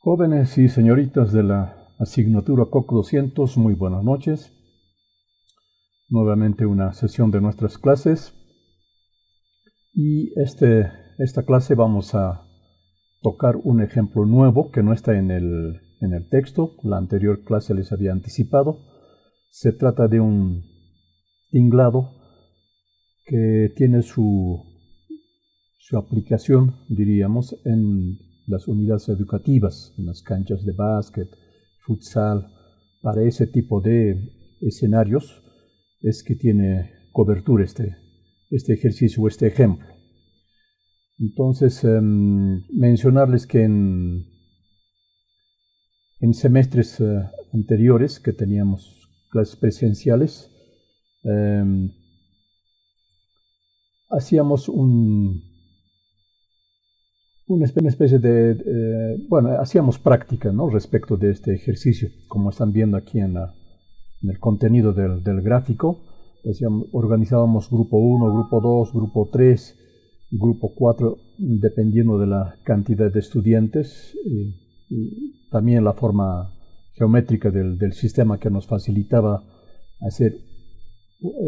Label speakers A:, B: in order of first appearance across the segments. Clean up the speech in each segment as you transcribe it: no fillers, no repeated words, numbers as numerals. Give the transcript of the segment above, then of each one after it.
A: Jóvenes y señoritas de la asignatura COC 200, muy buenas noches. Nuevamente una sesión de nuestras clases. Y esta clase vamos a tocar un ejemplo nuevo que no está en el texto. La anterior clase les había anticipado. Se trata de un tinglado que tiene su aplicación, diríamos, en las unidades educativas, en las canchas de básquet, futsal. Para ese tipo de escenarios es que tiene cobertura este ejercicio o este ejemplo. Entonces, mencionarles que en semestres anteriores que teníamos clases presenciales, hacíamos una especie de, hacíamos práctica, ¿no?, respecto de este ejercicio. Como están viendo aquí en el contenido del gráfico, organizábamos grupo 1, grupo 2, grupo 3, grupo 4, dependiendo de la cantidad de estudiantes y también la forma geométrica del sistema que nos facilitaba hacer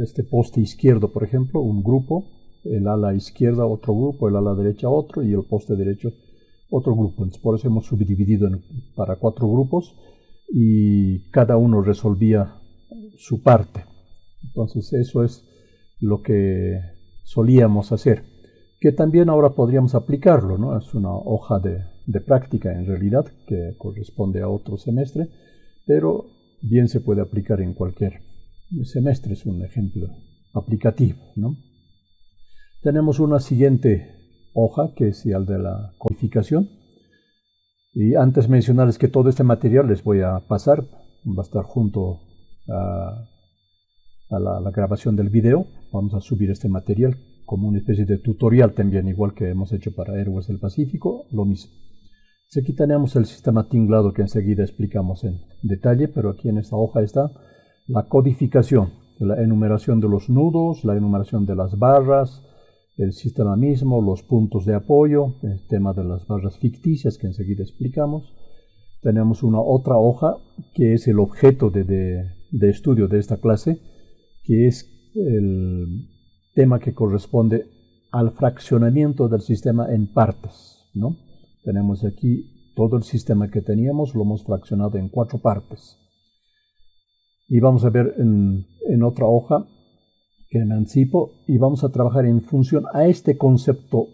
A: este poste izquierdo, por ejemplo, un grupo, el ala izquierda otro grupo, el ala derecha otro y el poste derecho otro grupo. Entonces, por eso hemos subdividido para 4 grupos y cada uno resolvía su parte. Entonces eso es lo que solíamos hacer, que también ahora podríamos aplicarlo, ¿no? Es una hoja de práctica en realidad que corresponde a otro semestre, pero bien se puede aplicar en cualquier semestre. Es un ejemplo aplicativo, ¿no? Tenemos una siguiente hoja que es el de la codificación. Y antes mencionarles que todo este material les voy a pasar, va a estar junto a la grabación del video. Vamos a subir este material como una especie de tutorial también, igual que hemos hecho para Héroes del Pacífico, lo mismo. Aquí tenemos el sistema tinglado que enseguida explicamos en detalle, pero aquí en esta hoja está la codificación, la enumeración de los nudos, la enumeración de las barras, el sistema mismo, los puntos de apoyo, el tema de las barras ficticias que enseguida explicamos. Tenemos una otra hoja que es el objeto de estudio de esta clase, que es el tema que corresponde al fraccionamiento del sistema en partes, ¿no? Tenemos aquí todo el sistema que teníamos, lo hemos fraccionado en 4 partes. Y vamos a ver en otra hoja que me anticipo, y vamos a trabajar en función a este concepto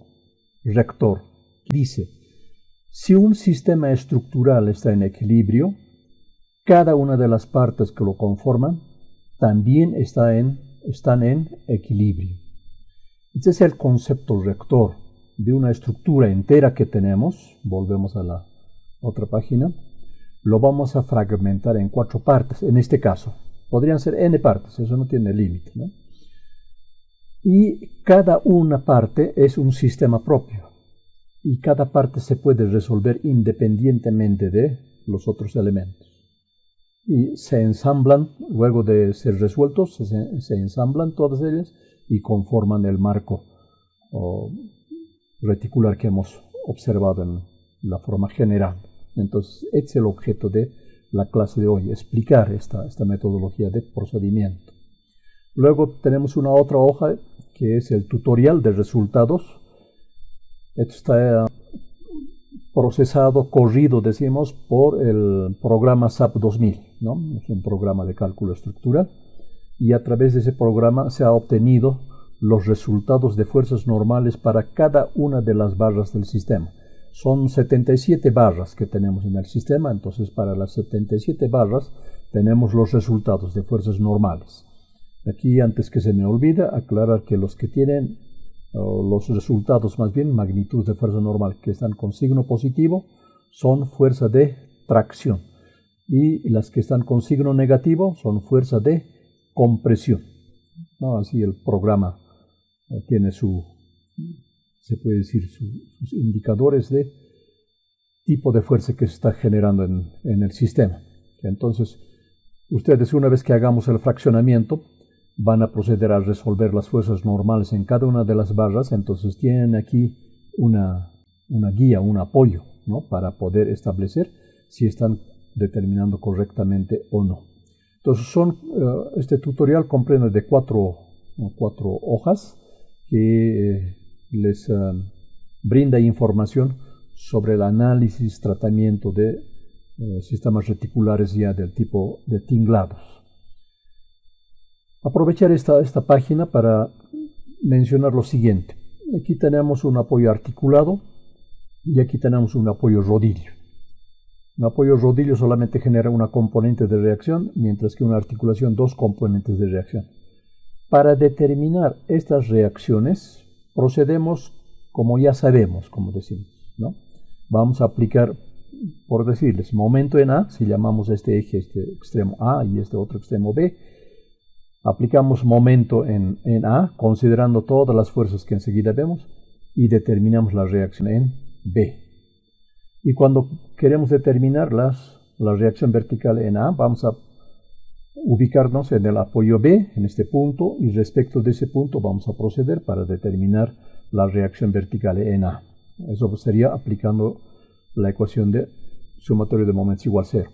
A: rector. Dice, si un sistema estructural está en equilibrio, cada una de las partes que lo conforman también están en equilibrio. Este es el concepto rector de una estructura entera que tenemos. Volvemos a la otra página. Lo vamos a fragmentar en 4 partes, en este caso. Podrían ser n partes, eso no tiene límite, ¿no? Y cada una parte es un sistema propio. Y cada parte se puede resolver independientemente de los otros elementos. Y se ensamblan, luego de ser resueltos, se ensamblan todas ellas y conforman el marco reticular que hemos observado en la forma general. Entonces, este es el objeto de la clase de hoy, explicar esta metodología de procedimiento. Luego tenemos una otra hoja que es el tutorial de resultados. Esto está procesado, corrido, decimos, por el programa SAP 2000, ¿no? Es un programa de cálculo estructural y a través de ese programa se ha obtenido los resultados de fuerzas normales para cada una de las barras del sistema. Son 77 barras que tenemos en el sistema, entonces para las 77 barras tenemos los resultados de fuerzas normales. Aquí, antes que se me olvide, aclarar que los que tienen los resultados, más bien magnitud de fuerza normal, que están con signo positivo, son fuerza de tracción. Y las que están con signo negativo son fuerza de compresión, ¿no? Así el programa tiene se puede decir, sus indicadores de tipo de fuerza que se está generando en el sistema. Entonces, ustedes, una vez que hagamos el fraccionamiento, van a proceder a resolver las fuerzas normales en cada una de las barras. Entonces tienen aquí una guía, un apoyo ¿no? Para poder establecer si están determinando correctamente o no. Entonces este tutorial comprende de cuatro hojas que les brinda información sobre el análisis, tratamiento de sistemas reticulares ya del tipo de tinglados. Aprovechar esta página para mencionar lo siguiente. Aquí tenemos un apoyo articulado y aquí tenemos un apoyo rodillo. Un apoyo rodillo solamente genera una componente de reacción, mientras que una articulación dos componentes de reacción. Para determinar estas reacciones, procedemos como ya sabemos, como decimos, ¿no? Vamos a aplicar, por decirles, momento en A, si llamamos este eje, este extremo A y este otro extremo B. Aplicamos momento en A, considerando todas las fuerzas que enseguida vemos, y determinamos la reacción en B. Y cuando queremos determinar la reacción vertical en A, vamos a ubicarnos en el apoyo B, en este punto, y respecto de ese punto vamos a proceder para determinar la reacción vertical en A. Eso sería aplicando la ecuación de sumatorio de momentos igual 0.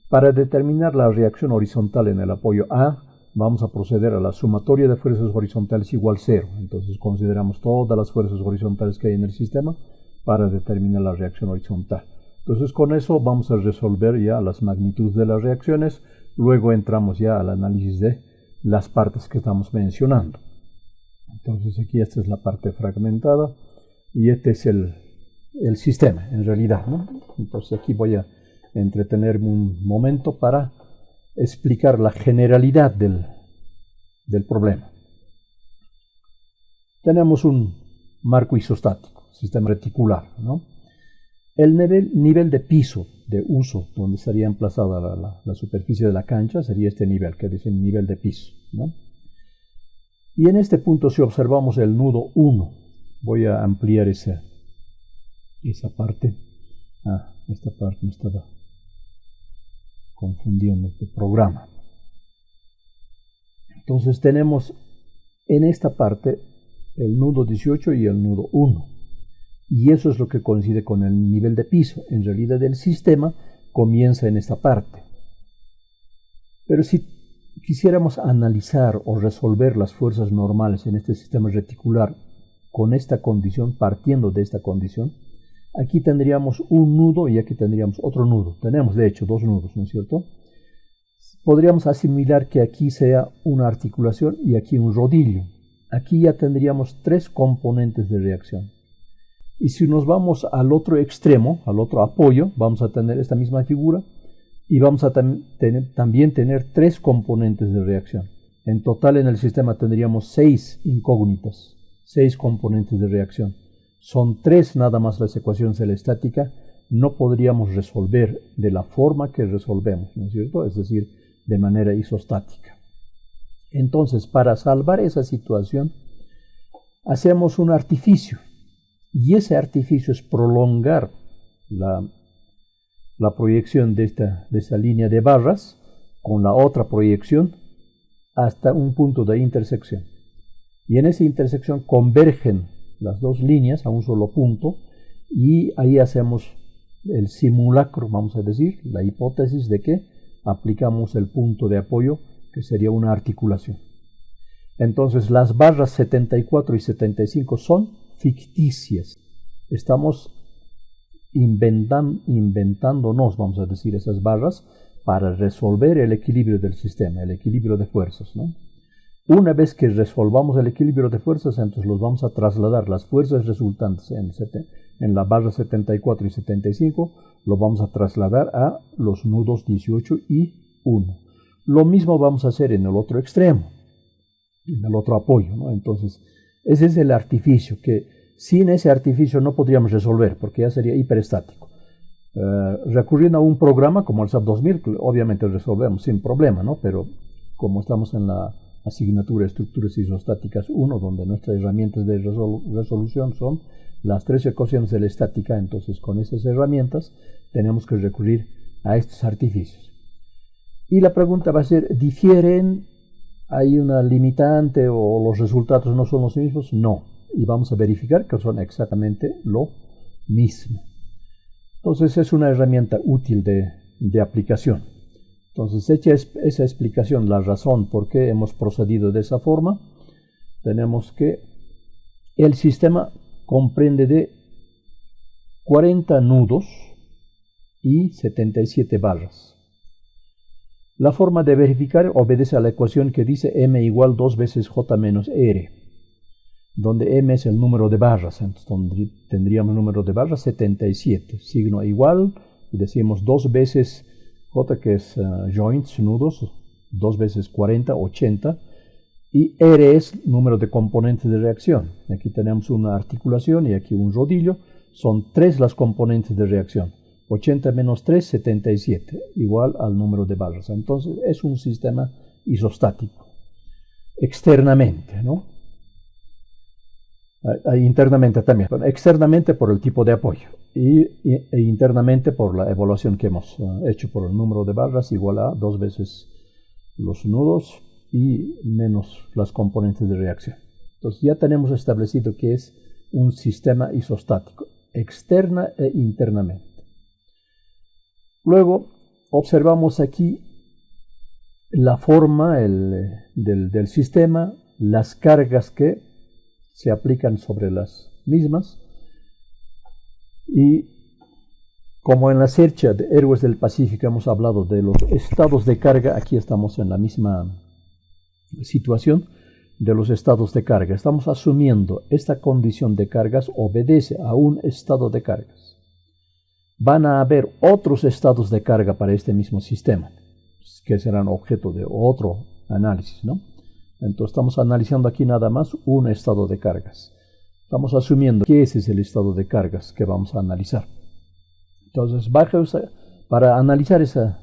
A: Para determinar la reacción horizontal en el apoyo A, vamos a proceder a la sumatoria de fuerzas horizontales igual 0. Entonces consideramos todas las fuerzas horizontales que hay en el sistema para determinar la reacción horizontal. Entonces con eso vamos a resolver ya las magnitudes de las reacciones. Luego entramos ya al análisis de las partes que estamos mencionando. Entonces aquí esta es la parte fragmentada y este es el sistema en realidad, ¿no? Entonces aquí voy a entretenerme un momento para explicar la generalidad del problema. Tenemos un marco isostático, sistema reticular, ¿no? El nivel de piso de uso, donde estaría emplazada la superficie de la cancha, sería este nivel, que dice nivel de piso, ¿no? Y en este punto, si observamos el nudo 1, voy a ampliar esa parte. Esta parte me estaba confundiendo este programa. Entonces tenemos en esta parte el nudo 18 y el nudo 1. Y eso es lo que coincide con el nivel de piso. En realidad el sistema comienza en esta parte. Pero si quisiéramos analizar o resolver las fuerzas normales en este sistema reticular con esta condición, partiendo de esta condición, aquí tendríamos un nudo y aquí tendríamos otro nudo. Tenemos de hecho dos nudos, ¿no es cierto? Podríamos asimilar que aquí sea una articulación y aquí un rodillo. Aquí ya tendríamos tres componentes de reacción. Y si nos vamos al otro extremo, al otro apoyo, vamos a tener esta misma figura y vamos a también tener tres componentes de reacción. En total en el sistema tendríamos 6 incógnitas, 6 componentes de reacción. Son 3 nada más las ecuaciones de la estática, no podríamos resolver de la forma que resolvemos, ¿no es cierto? Es decir, de manera isostática. Entonces, para salvar esa situación, hacemos un artificio. Y ese artificio es prolongar la proyección de esta línea de barras con la otra proyección hasta un punto de intersección. Y en esa intersección convergen las dos líneas a un solo punto y ahí hacemos el simulacro, vamos a decir, la hipótesis de que aplicamos el punto de apoyo que sería una articulación. Entonces las barras 74 y 75 son ficticias. Estamos inventándonos, vamos a decir, esas barras para resolver el equilibrio del sistema, el equilibrio de fuerzas, ¿no? Una vez que resolvamos el equilibrio de fuerzas, entonces los vamos a trasladar, las fuerzas resultantes en la barra 74 y 75, lo vamos a trasladar a los nudos 18 y 1. Lo mismo vamos a hacer en el otro extremo, en el otro apoyo, ¿no? Entonces, ese es el artificio, que sin ese artificio no podríamos resolver, porque ya sería hiperestático. Recurriendo a un programa como el SAP 2000, obviamente resolvemos sin problema, ¿no? Pero como estamos en la asignatura de Estructuras Isostáticas 1, donde nuestras herramientas de resolución son las 3 ecuaciones de la estática, entonces con esas herramientas tenemos que recurrir a estos artificios. Y la pregunta va a ser, ¿difieren? ¿Hay una limitante o los resultados no son los mismos? No. Y vamos a verificar que son exactamente lo mismo. Entonces es una herramienta útil de aplicación. Entonces, hecha esa explicación, la razón por qué hemos procedido de esa forma, tenemos que el sistema comprende de 40 nudos y 77 barras. La forma de verificar obedece a la ecuación que dice m igual 2 veces j menos r, donde m es el número de barras. Entonces tendríamos número de barras 77, signo igual, y decimos 2 veces j, que es joints, nudos, 2 veces 40, 80, y R es número de componentes de reacción. Aquí tenemos una articulación y aquí un rodillo. Son 3 las componentes de reacción. 80 menos 3, 77, igual al número de barras. Entonces es un sistema isostático. Externamente, ¿no? Internamente también. Pero externamente por el tipo de apoyo. E internamente por la evaluación que hemos hecho por el número de barras, igual a 2 veces los nudos y menos las componentes de reacción. Entonces ya tenemos establecido que es un sistema isostático, externa e internamente. Luego observamos aquí la forma del sistema, las cargas que se aplican sobre las mismas, y como en la serie de Héroes del Pacífico hemos hablado de los estados de carga, aquí estamos en la misma situación de los estados de carga. Estamos asumiendo esta condición de cargas obedece a un estado de cargas. Van a haber otros estados de carga para este mismo sistema, que serán objeto de otro análisis, ¿no? Entonces estamos analizando aquí nada más un estado de cargas. Estamos asumiendo que ese es el estado de cargas que vamos a analizar. Entonces, para analizar esa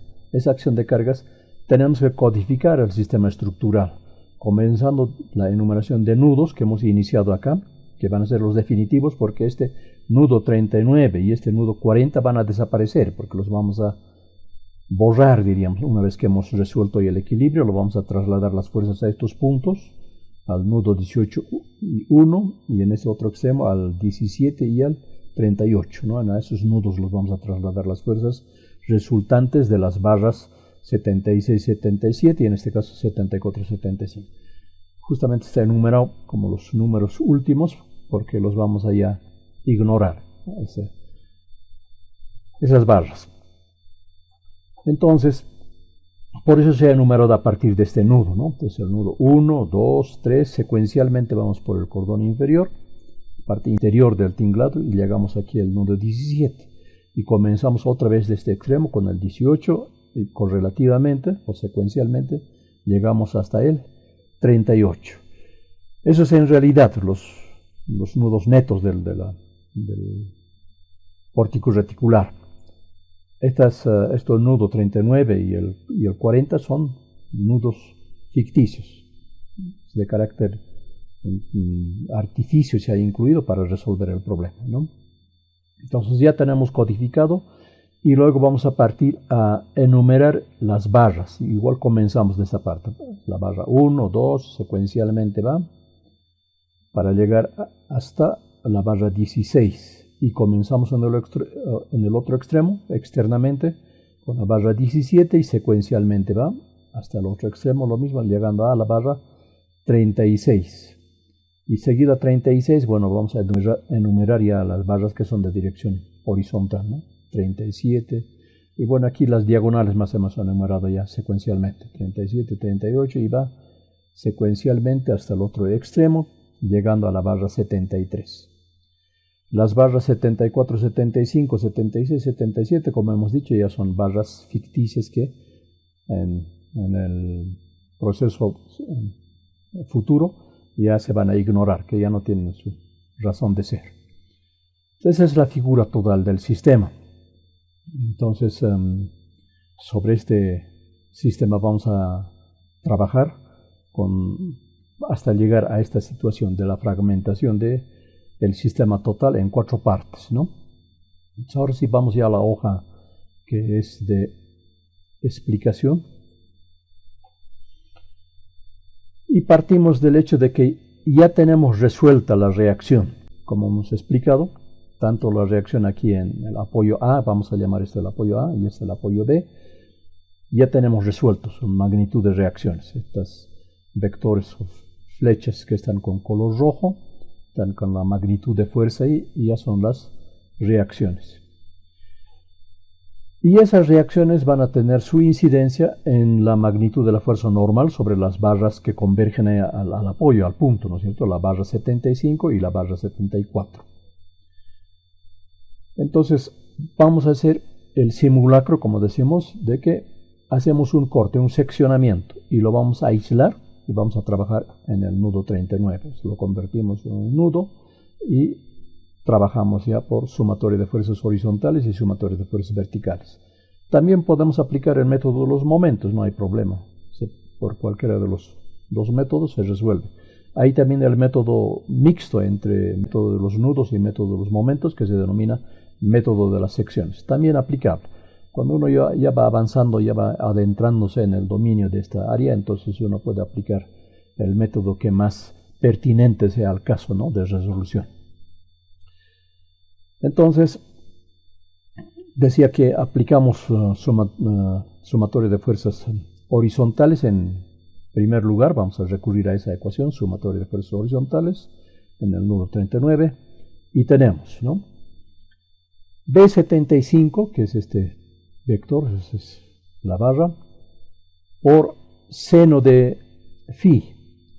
A: acción de cargas, tenemos que codificar el sistema estructural, comenzando la enumeración de nudos que hemos iniciado acá, que van a ser los definitivos, porque este nudo 39 y este nudo 40 van a desaparecer, porque los vamos a borrar, diríamos. Una vez que hemos resuelto el equilibrio, lo vamos a trasladar las fuerzas a estos puntos, al nudo 18 y 1, y en este otro extremo al 17 y al 38, ¿no? A esos nudos los vamos a trasladar las fuerzas resultantes de las barras 76, 77 y en este caso 74, 75. Justamente está enumerado como los números últimos porque los vamos a ya ignorar, esas barras. Entonces, por eso se ha enumerado a partir de este nudo, ¿no? Entonces el nudo 1, 2, 3, secuencialmente vamos por el cordón inferior, parte interior del tinglado, y llegamos aquí al nudo 17. Y comenzamos otra vez de este extremo con el 18, y correlativamente o secuencialmente llegamos hasta el 38. Eso es en realidad los nudos netos del pórtico reticular. Estos nudos 39 y el 40 son nudos ficticios, de carácter artificio se ha incluido para resolver el problema, ¿no? Entonces ya tenemos codificado y luego vamos a partir a enumerar las barras. Igual comenzamos de esta parte, la barra 1, 2, secuencialmente va para llegar hasta la barra 16 y comenzamos en el otro extremo, externamente, con la barra 17 y secuencialmente va hasta el otro extremo, lo mismo, llegando a la barra 36. Y seguida 36, bueno, vamos a enumerar ya las barras que son de dirección horizontal, ¿no? 37, y bueno, aquí las diagonales más hemos enumerado ya secuencialmente, 37, 38, y va secuencialmente hasta el otro extremo, llegando a la barra 73. Las barras 74, 75, 76, 77, como hemos dicho, ya son barras ficticias que en el proceso futuro ya se van a ignorar, que ya no tienen su razón de ser. Esa es la figura total del sistema. Entonces, sobre este sistema vamos a trabajar hasta llegar a esta situación de la fragmentación del sistema total en 4 partes, ¿no? Entonces, ahora sí vamos ya a la hoja que es de explicación. Y partimos del hecho de que ya tenemos resuelta la reacción, como hemos explicado. tanto la reacción aquí en el apoyo A, vamos a llamar esto el apoyo A y este el apoyo B, ya tenemos resueltos su magnitud de reacciones. Estas vectores o flechas que están con color rojo, están con la magnitud de fuerza ahí, y ya son las reacciones. Y esas reacciones van a tener su incidencia en la magnitud de la fuerza normal sobre las barras que convergen al apoyo, al punto, ¿no es cierto? La barra 75 y la barra 74. Entonces, vamos a hacer el simulacro, como decimos, de que hacemos un corte, un seccionamiento, y lo vamos a aislar y vamos a trabajar en el nudo 39. Lo convertimos en un nudo y trabajamos ya por sumatorio de fuerzas horizontales y sumatorio de fuerzas verticales. También podemos aplicar el método de los momentos, no hay problema. Por cualquiera de los dos métodos se resuelve. Hay también el método mixto entre método de los nudos y método de los momentos, que se denomina método de las secciones. También aplicable. Cuando uno ya va avanzando, ya va adentrándose en el dominio de esta área, entonces uno puede aplicar el método que más pertinente sea al caso, ¿no?, de resolución. Entonces, decía que aplicamos sumatorio de fuerzas horizontales. En primer lugar, vamos a recurrir a esa ecuación, sumatorio de fuerzas horizontales, en el nudo 39, y tenemos, ¿no?, B75, que es este vector, esa es la barra, por seno de phi.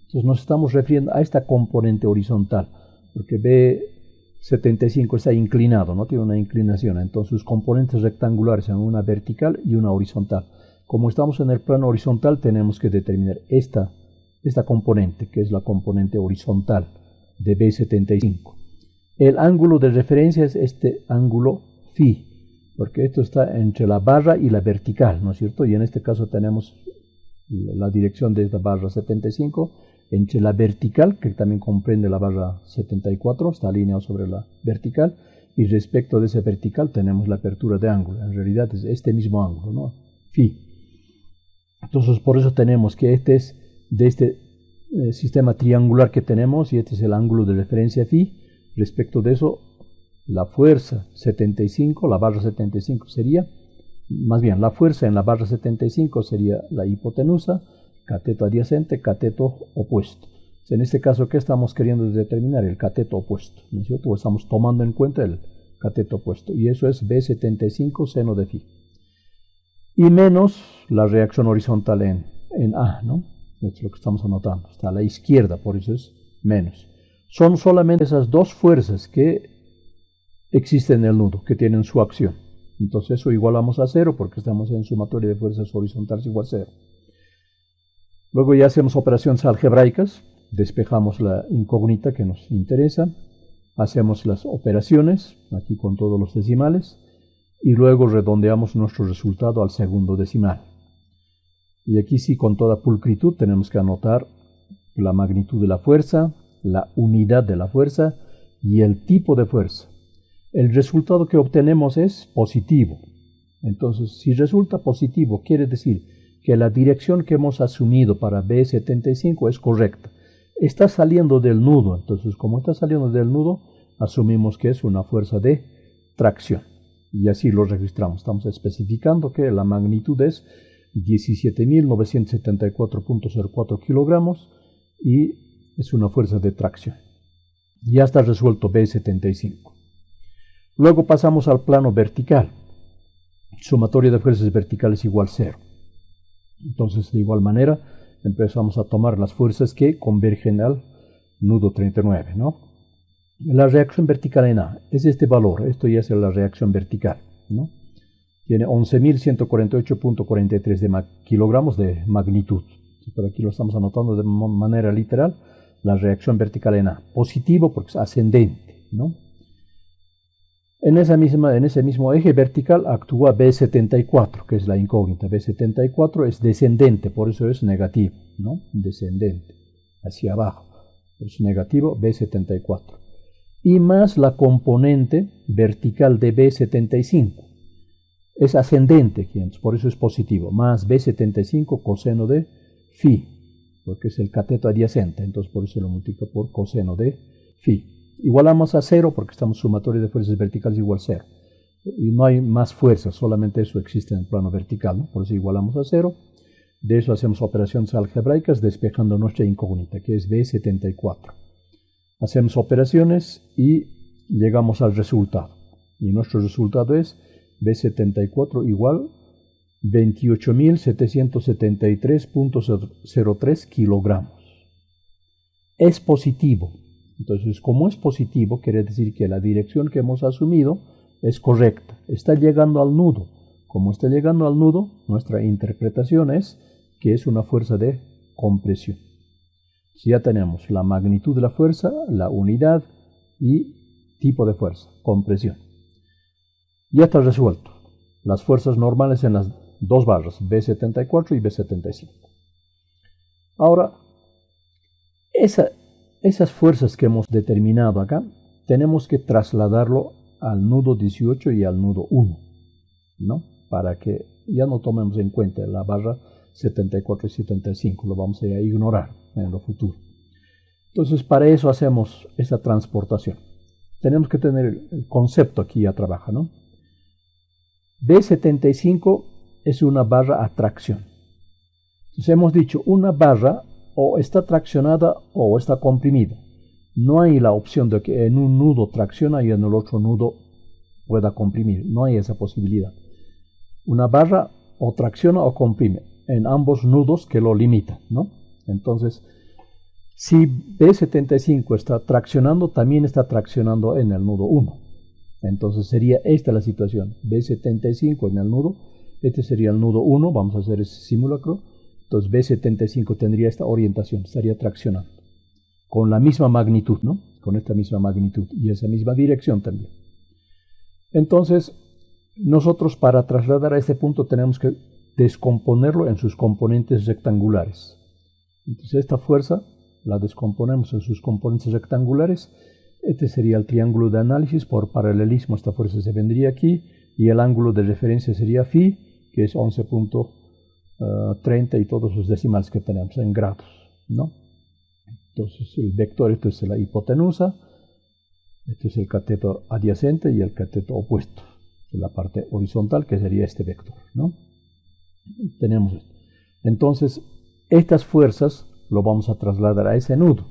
A: Entonces nos estamos refiriendo a esta componente horizontal, porque B75 está inclinado, no tiene una inclinación, entonces sus componentes rectangulares son una vertical y una horizontal. Como estamos en el plano horizontal, tenemos que determinar esta componente, que es la componente horizontal de B75. El ángulo de referencia es este ángulo phi, porque esto está entre la barra y la vertical, ¿no es cierto? Y en este caso tenemos la dirección de esta barra 75 entre la vertical, que también comprende la barra 74, está alineado sobre la vertical, y respecto de esa vertical tenemos la apertura de ángulo. En realidad es este mismo ángulo, ¿no?, phi. Entonces por eso tenemos que este es de este sistema triangular que tenemos, y este es el ángulo de referencia phi. Respecto de eso, la fuerza 75, la barra 75 sería, más bien la fuerza en la barra 75 sería la hipotenusa, cateto adyacente, cateto opuesto. En este caso, ¿qué estamos queriendo determinar? El cateto opuesto, ¿no es cierto? Estamos tomando en cuenta el cateto opuesto, y eso es B75 seno de phi. Y menos la reacción horizontal en A, ¿no? Esto es lo que estamos anotando, está a la izquierda, por eso es menos. Son solamente esas dos fuerzas que existen en el nudo, que tienen su acción. Entonces eso igualamos a 0 porque estamos en sumatorio de fuerzas horizontales igual a 0. Luego ya hacemos operaciones algebraicas, despejamos la incógnita que nos interesa, hacemos las operaciones, aquí con todos los decimales, y luego redondeamos nuestro resultado al segundo decimal. Y aquí sí, con toda pulcritud, tenemos que anotar la magnitud de la fuerza, la unidad de la fuerza y el tipo de fuerza. El resultado que obtenemos es positivo. Entonces, si resulta positivo, quiere decir que la dirección que hemos asumido para B75 es correcta. Está saliendo del nudo, entonces como está saliendo del nudo, asumimos que es una fuerza de tracción. Y así lo registramos. Estamos especificando que la magnitud es 17.974.04 kilogramos y es una fuerza de tracción. Ya está resuelto B75. Luego pasamos al plano vertical. Sumatorio de fuerzas verticales igual 0. Entonces, de igual manera, empezamos a tomar las fuerzas que convergen al nudo 39, ¿no? La reacción vertical en A es este valor. Esto ya es la reacción vertical, ¿no? Tiene 11.148.43 de kilogramos de magnitud. Por aquí lo estamos anotando de manera literal. La reacción vertical en A. Positivo porque es ascendente, ¿no? En ese mismo eje vertical actúa B74, que es la incógnita. B74 es descendente, por eso es negativo, ¿no? Descendente, hacia abajo. Por eso negativo B74. Y más la componente vertical de B75. Es ascendente, por eso es positivo. Más B75 coseno de phi, porque es el cateto adyacente. Entonces por eso lo multiplico por coseno de phi. igualamos a 0 porque estamos sumatorio de fuerzas verticales igual a 0. Y no hay más fuerza, solamente eso existe en el plano vertical, ¿no? Por eso igualamos a 0. De eso hacemos operaciones algebraicas despejando nuestra incógnita, que es B74. Hacemos operaciones y llegamos al resultado. Y nuestro resultado es B74 igual 28.773.03 kilogramos. Es positivo. Entonces, como es positivo, quiere decir que la dirección que hemos asumido es correcta. Está llegando al nudo. Como está llegando al nudo, nuestra interpretación es que es una fuerza de compresión. Si ya tenemos la magnitud de la fuerza, la unidad y tipo de fuerza, compresión. Ya está resuelto. Las fuerzas normales en las dos barras, B74 y B75. Ahora, esas fuerzas que hemos determinado acá, tenemos que trasladarlo al nudo 18 y al nudo 1, ¿no? Para que ya no tomemos en cuenta la barra 74 y 75, lo vamos a ignorar en lo futuro. Entonces, para eso hacemos esta transportación. Tenemos que tener el concepto aquí ya trabaja, ¿no? B75 es una barra a tracción. Entonces hemos dicho, una barra o está traccionada o está comprimida. No hay la opción de que en un nudo tracciona y en el otro nudo pueda comprimir. No hay esa posibilidad. Una barra o tracciona o comprime en ambos nudos que lo limitan, ¿no? Entonces, si B75 está traccionando, también está traccionando en el nudo 1. Entonces sería esta la situación. B75 en el nudo, este sería el nudo 1, vamos a hacer ese simulacro. Entonces B75 tendría esta orientación, estaría traccionando. Con la misma magnitud, ¿no? Con esta misma magnitud y esa misma dirección también. Entonces, nosotros para trasladar a este punto tenemos que descomponerlo en sus componentes rectangulares. Entonces esta fuerza la descomponemos en sus componentes rectangulares. Este sería el triángulo de análisis. Por paralelismo esta fuerza se vendría aquí y el ángulo de referencia sería phi, que es 11.30 y todos los decimales que tenemos en grados, ¿no? Entonces el vector, esto es la hipotenusa, este es el cateto adyacente y el cateto opuesto. La parte horizontal, que sería este vector, ¿no? Tenemos esto. Entonces, estas fuerzas lo vamos a trasladar a ese nudo.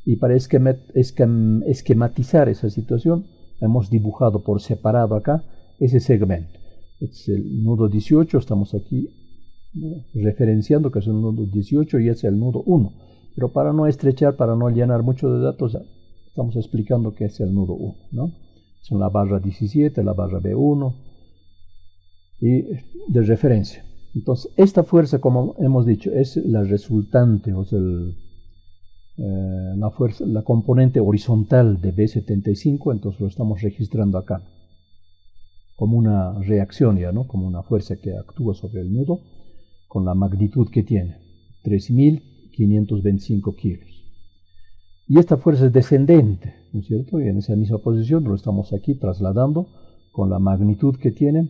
A: Y para esquematizar esa situación, hemos dibujado por separado acá ese segmento. Este es el nudo 18, estamos aquí referenciando que es el nudo 18 y es el nudo 1. Pero para no estrechar, para no llenar mucho de datos, estamos explicando que es el nudo 1, ¿no? Son la barra 17, la barra B1 y de referencia. Entonces, esta fuerza, como hemos dicho, es la resultante, o sea, la componente horizontal de B75, entonces lo estamos registrando acá como una reacción ya, ¿no? Como una fuerza que actúa sobre el nudo con la magnitud que tiene, 3.525 kilos. Y esta fuerza es descendente, ¿no es cierto? Y en esa misma posición lo estamos aquí trasladando con la magnitud que tiene,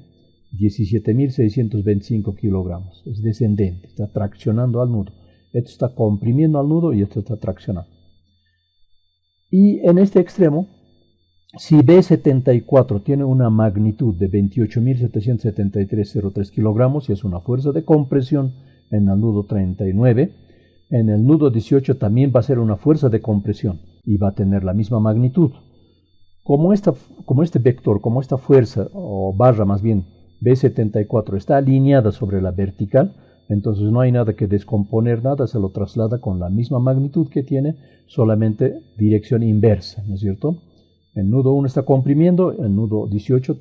A: 17.625 kilogramos. Es descendente, está traccionando al nudo. Esto está comprimiendo al nudo y esto está traccionando. Y en este extremo, si B74 tiene una magnitud de 28.773,03 kilogramos y es una fuerza de compresión en el nudo 39, en el nudo 18 también va a ser una fuerza de compresión y va a tener la misma magnitud. Como este vector, como esta fuerza, o barra más bien, B74 está alineada sobre la vertical, entonces no hay nada que descomponer, nada se lo traslada con la misma magnitud que tiene, solamente dirección inversa, ¿no es cierto? El nudo 1 está comprimiendo, el nudo 18,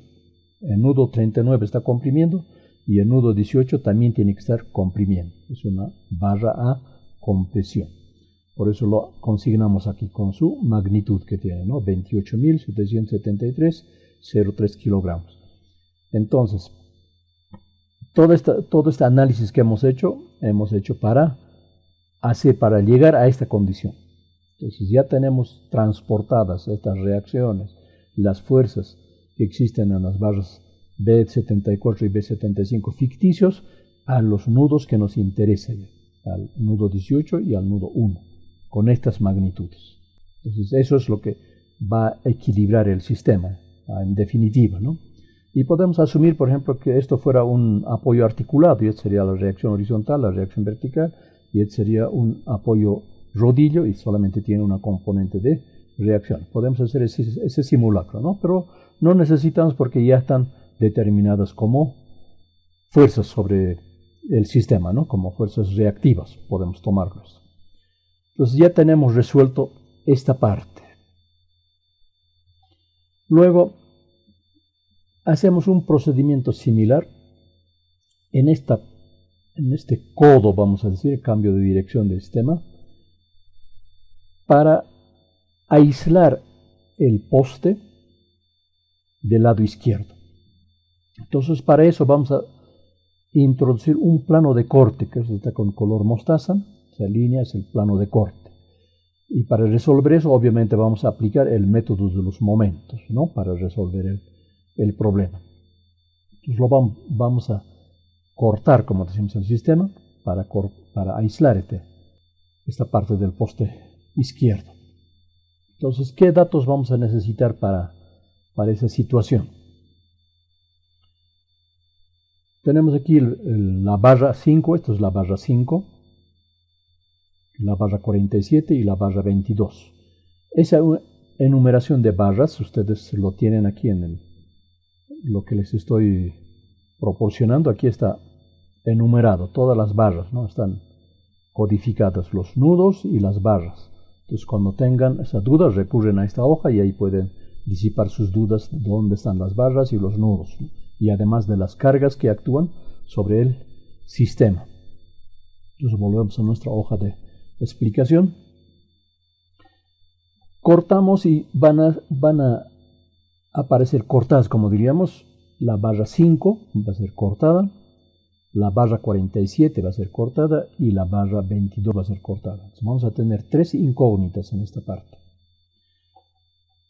A: el nudo 39 está comprimiendo y el nudo 18 también tiene que estar comprimiendo. Es una barra a compresión. Por eso lo consignamos aquí con su magnitud que tiene, ¿no? 28.773,03 kilogramos. Entonces, todo este análisis que hemos hecho para llegar a esta condición. Entonces ya tenemos transportadas estas reacciones, las fuerzas que existen en las barras B74 y B75 ficticios a los nudos que nos interesan, al nudo 18 y al nudo 1, con estas magnitudes. Entonces eso es lo que va a equilibrar el sistema, en definitiva, ¿no? Y podemos asumir, por ejemplo, que esto fuera un apoyo articulado, y esta sería la reacción horizontal, la reacción vertical, y este sería un apoyo rodillo, y solamente tiene una componente de reacción. Podemos hacer ese simulacro, ¿no? Pero no necesitamos porque ya están determinadas como fuerzas sobre el sistema, ¿no? Como fuerzas reactivas, podemos tomarlos. Entonces ya tenemos resuelto esta parte. Luego hacemos un procedimiento similar en este codo, vamos a decir, cambio de dirección del sistema, para aislar el poste del lado izquierdo. Entonces para eso vamos a introducir un plano de corte, que está con color mostaza, esa línea es el plano de corte. Y para resolver eso, obviamente vamos a aplicar el método de los momentos, ¿no? Para resolver el problema. Entonces vamos a cortar, como decimos, el sistema para aislar esta parte del poste izquierdo. Entonces, ¿qué datos vamos a necesitar para esa situación? Tenemos aquí la barra 5, esto es la barra 5, la barra 47 y la barra 22. Esa enumeración de barras, ustedes lo tienen aquí en lo que les estoy proporcionando. Aquí está enumerado, todas las barras, ¿no? Están codificadas los nudos y las barras. Entonces, cuando tengan esa duda, recurren a esta hoja y ahí pueden disipar sus dudas de dónde están las barras y los nudos, ¿no? Y además de las cargas que actúan sobre el sistema. Entonces volvemos a nuestra hoja de explicación. Cortamos y van a aparecer cortadas, como diríamos. La barra 5 va a ser cortada, la barra 47 va a ser cortada y la barra 22 va a ser cortada. Entonces vamos a tener 3 incógnitas en esta parte.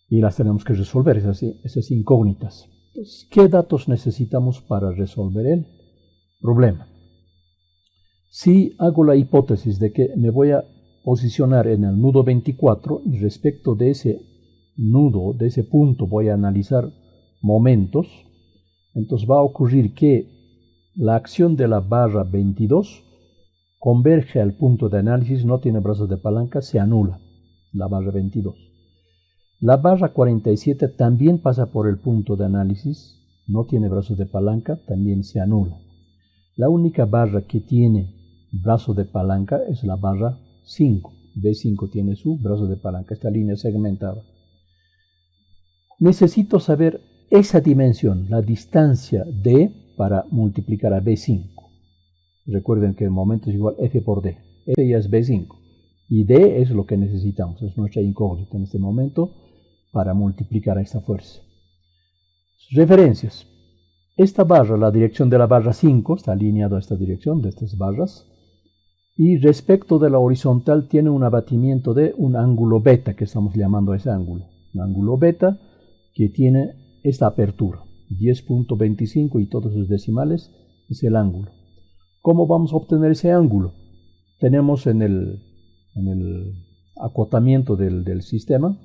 A: Y las tenemos que resolver, esas incógnitas. Entonces, ¿qué datos necesitamos para resolver el problema? Si hago la hipótesis de que me voy a posicionar en el nudo 24 y respecto de ese nudo, de ese punto, voy a analizar momentos, entonces va a ocurrir que la acción de la barra 22 converge al punto de análisis, no tiene brazos de palanca, se anula la barra 22. La barra 47 también pasa por el punto de análisis, no tiene brazos de palanca, también se anula. La única barra que tiene brazo de palanca es la barra 5. B5 tiene su brazo de palanca, esta línea segmentada. Necesito saber esa dimensión, la distancia D, para multiplicar a B5. Recuerden que el momento es igual F por D. F ya es B5. Y D es lo que necesitamos, es nuestra incógnita en este momento para multiplicar a esta fuerza. Referencias. Esta barra, la dirección de la barra 5, está alineada a esta dirección de estas barras. Y respecto de la horizontal tiene un abatimiento de un ángulo beta, que estamos llamando a ese ángulo. Un ángulo beta que tiene esta apertura, 10.25 y todos sus decimales, es el ángulo. ¿Cómo vamos a obtener ese ángulo? Tenemos en el acotamiento del sistema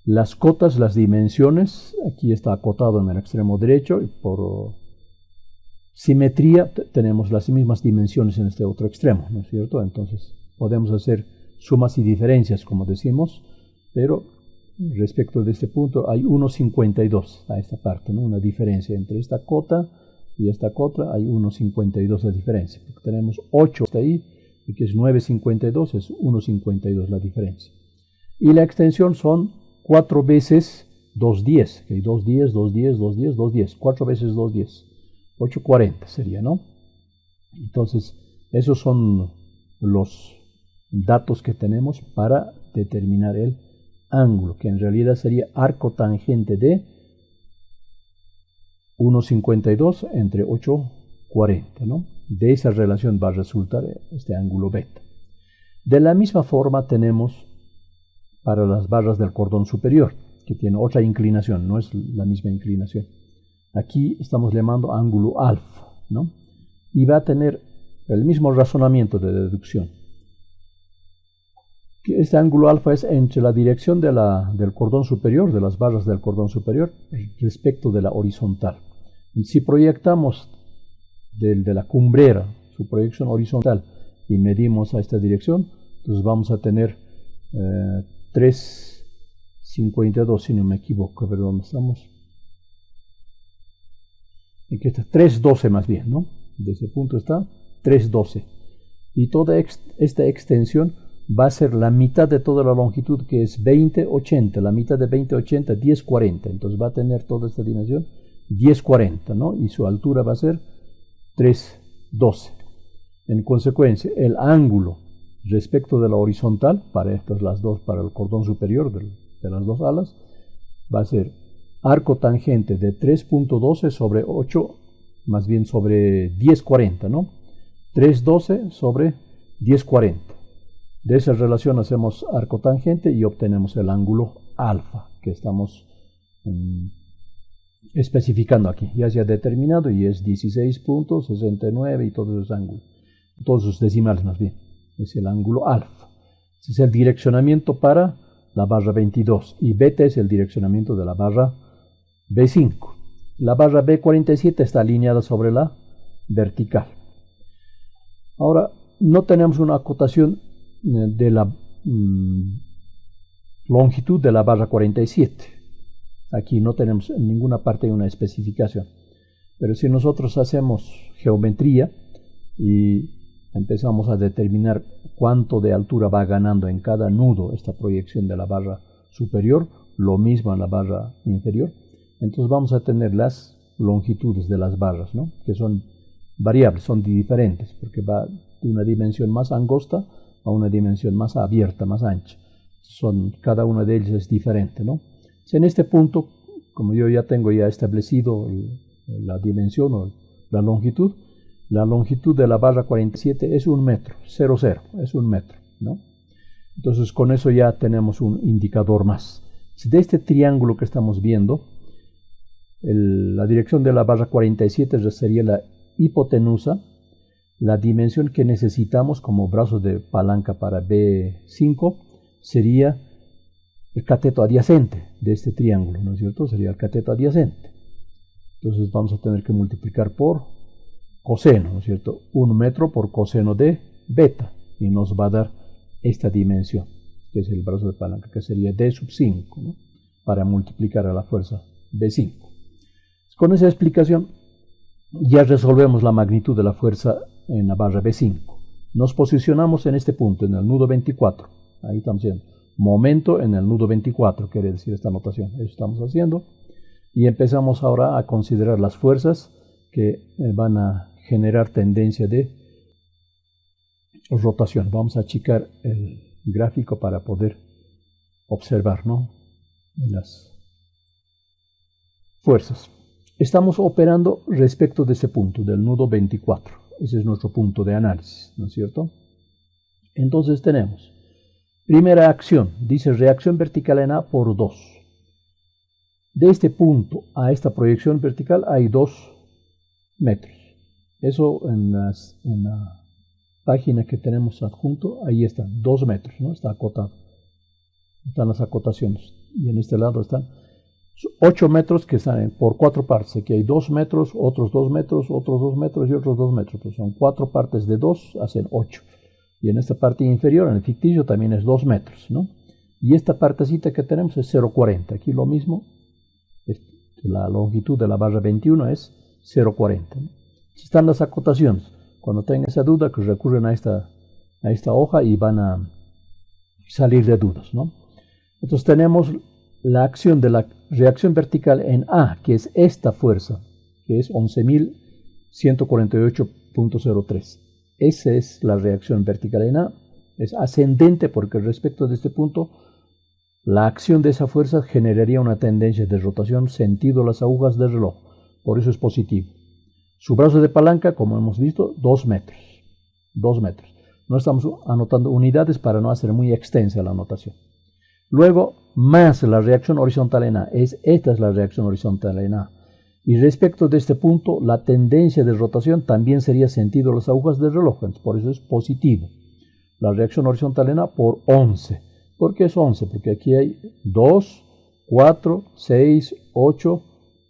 A: las cotas, las dimensiones. Aquí está acotado en el extremo derecho y por simetría tenemos las mismas dimensiones en este otro extremo, ¿no es cierto? Entonces podemos hacer sumas y diferencias, como decimos, pero respecto de este punto hay 1,52 a esta parte, ¿no? Una diferencia entre esta cota y esta cota, hay 1,52 de diferencia. Porque tenemos 8 hasta ahí, y que es 9,52, es 1,52 la diferencia. Y la extensión son 4 veces 2,10, que hay 2,10, 2,10, 2,10, 2,10, 4 veces 2,10, 8,40 sería, ¿no? Entonces, esos son los datos que tenemos para determinar el ángulo, que en realidad sería arco tangente de 1,52 entre 8,40, ¿no? De esa relación va a resultar este ángulo beta. De la misma forma tenemos para las barras del cordón superior, que tiene otra inclinación, no es la misma inclinación. Aquí estamos llamando ángulo alfa, ¿no? Y va a tener el mismo razonamiento de deducción. que este ángulo alfa es entre la dirección del cordón superior, de las barras del cordón superior, respecto de la horizontal. Si proyectamos de la cumbrera su proyección horizontal y medimos a esta dirección, entonces vamos a tener 3,52, si no me equivoco. A ver dónde estamos. Aquí está 3,12 más bien, ¿no? De ese punto está 3,12. Y toda esta extensión va a ser la mitad de toda la longitud, que es 20,80. La mitad de 20,80, 10,40. Entonces va a tener toda esta dimensión 10,40, ¿no? Y su altura va a ser 3,12. En consecuencia, el ángulo respecto de la horizontal, para estas las dos, para el cordón superior de las dos alas, va a ser arco tangente de 3,12 sobre 8, más bien sobre 10,40, ¿no? 3,12 sobre 10,40. De esa relación hacemos arco tangente y obtenemos el ángulo alfa que estamos especificando aquí. Ya se ha determinado y es 16,69 y todos esos ángulos, todos sus decimales más bien. Es el ángulo alfa. Ese es el direccionamiento para la barra 22 y beta es el direccionamiento de la barra B5. La barra B47 está alineada sobre la vertical. Ahora, no tenemos una acotación de la longitud de la barra 47. Aquí no tenemos en ninguna parte una especificación. Pero si nosotros hacemos geometría y empezamos a determinar cuánto de altura va ganando en cada nudo esta proyección de la barra superior, lo mismo en la barra inferior, entonces vamos a tener las longitudes de las barras, ¿no? Que son variables, son diferentes, porque va de una dimensión más angosta a una dimensión más abierta, más ancha. Cada una de ellas es diferente, ¿no? En este punto, como yo ya tengo establecido la dimensión o la longitud de la barra 47 es 1 metro, 0,0, es 1 metro, ¿no? Entonces con eso ya tenemos un indicador más. De este triángulo que estamos viendo, la dirección de la barra 47 sería la hipotenusa. La dimensión que necesitamos como brazo de palanca para B5 sería el cateto adyacente de este triángulo, ¿no es cierto? Sería el cateto adyacente. Entonces vamos a tener que multiplicar por coseno, ¿no es cierto? 1 metro por coseno de beta y nos va a dar esta dimensión, que es el brazo de palanca, que sería D sub 5, ¿no? Para multiplicar a la fuerza B5. Con esa explicación ya resolvemos la magnitud de la fuerza en la barra B5. Nos posicionamos en este punto, en el nudo 24. Ahí estamos haciendo momento en el nudo 24, quiere decir esta notación. Eso estamos haciendo. Y empezamos ahora a considerar las fuerzas que van a generar tendencia de rotación. Vamos a achicar el gráfico para poder observar, ¿no?, las fuerzas. Estamos operando respecto de ese punto, del nudo 24. Ese es nuestro punto de análisis, ¿no es cierto? Entonces tenemos, primera acción, dice reacción vertical en A por 2. De este punto a esta proyección vertical hay 2 metros. Eso en la página que tenemos adjunto, ahí están, 2 metros, ¿no? Está acotado. Están las acotaciones. Y en este lado están 8 metros que están por 4 partes. Aquí hay 2 metros, otros 2 metros, otros 2 metros y otros 2 metros. Pues son 4 partes de 2, hacen 8. Y en esta parte inferior, en el ficticio, también es 2 metros, ¿no? Y esta partecita que tenemos es 0,40. Aquí lo mismo. La longitud de la barra 21 es 0,40, ¿no? Están las acotaciones. Cuando tengan esa duda, que recurren a esta hoja y van a salir de dudas, ¿no? Entonces tenemos la acción de la reacción vertical en A, que es esta fuerza, que es 11.148.03. Esa es la reacción vertical en A. Es ascendente porque respecto de este punto, la acción de esa fuerza generaría una tendencia de rotación sentido las agujas del reloj. Por eso es positivo. Su brazo de palanca, como hemos visto, 2 metros. 2 metros. No estamos anotando unidades para no hacer muy extensa la anotación. Luego, más la reacción horizontal en A. Esta es la reacción horizontal en A. Y respecto de este punto, la tendencia de rotación también sería sentido las agujas del reloj. Por eso es positivo. la reacción horizontal en A por 11. ¿Por qué es 11? Porque aquí hay 2, 4, 6, 8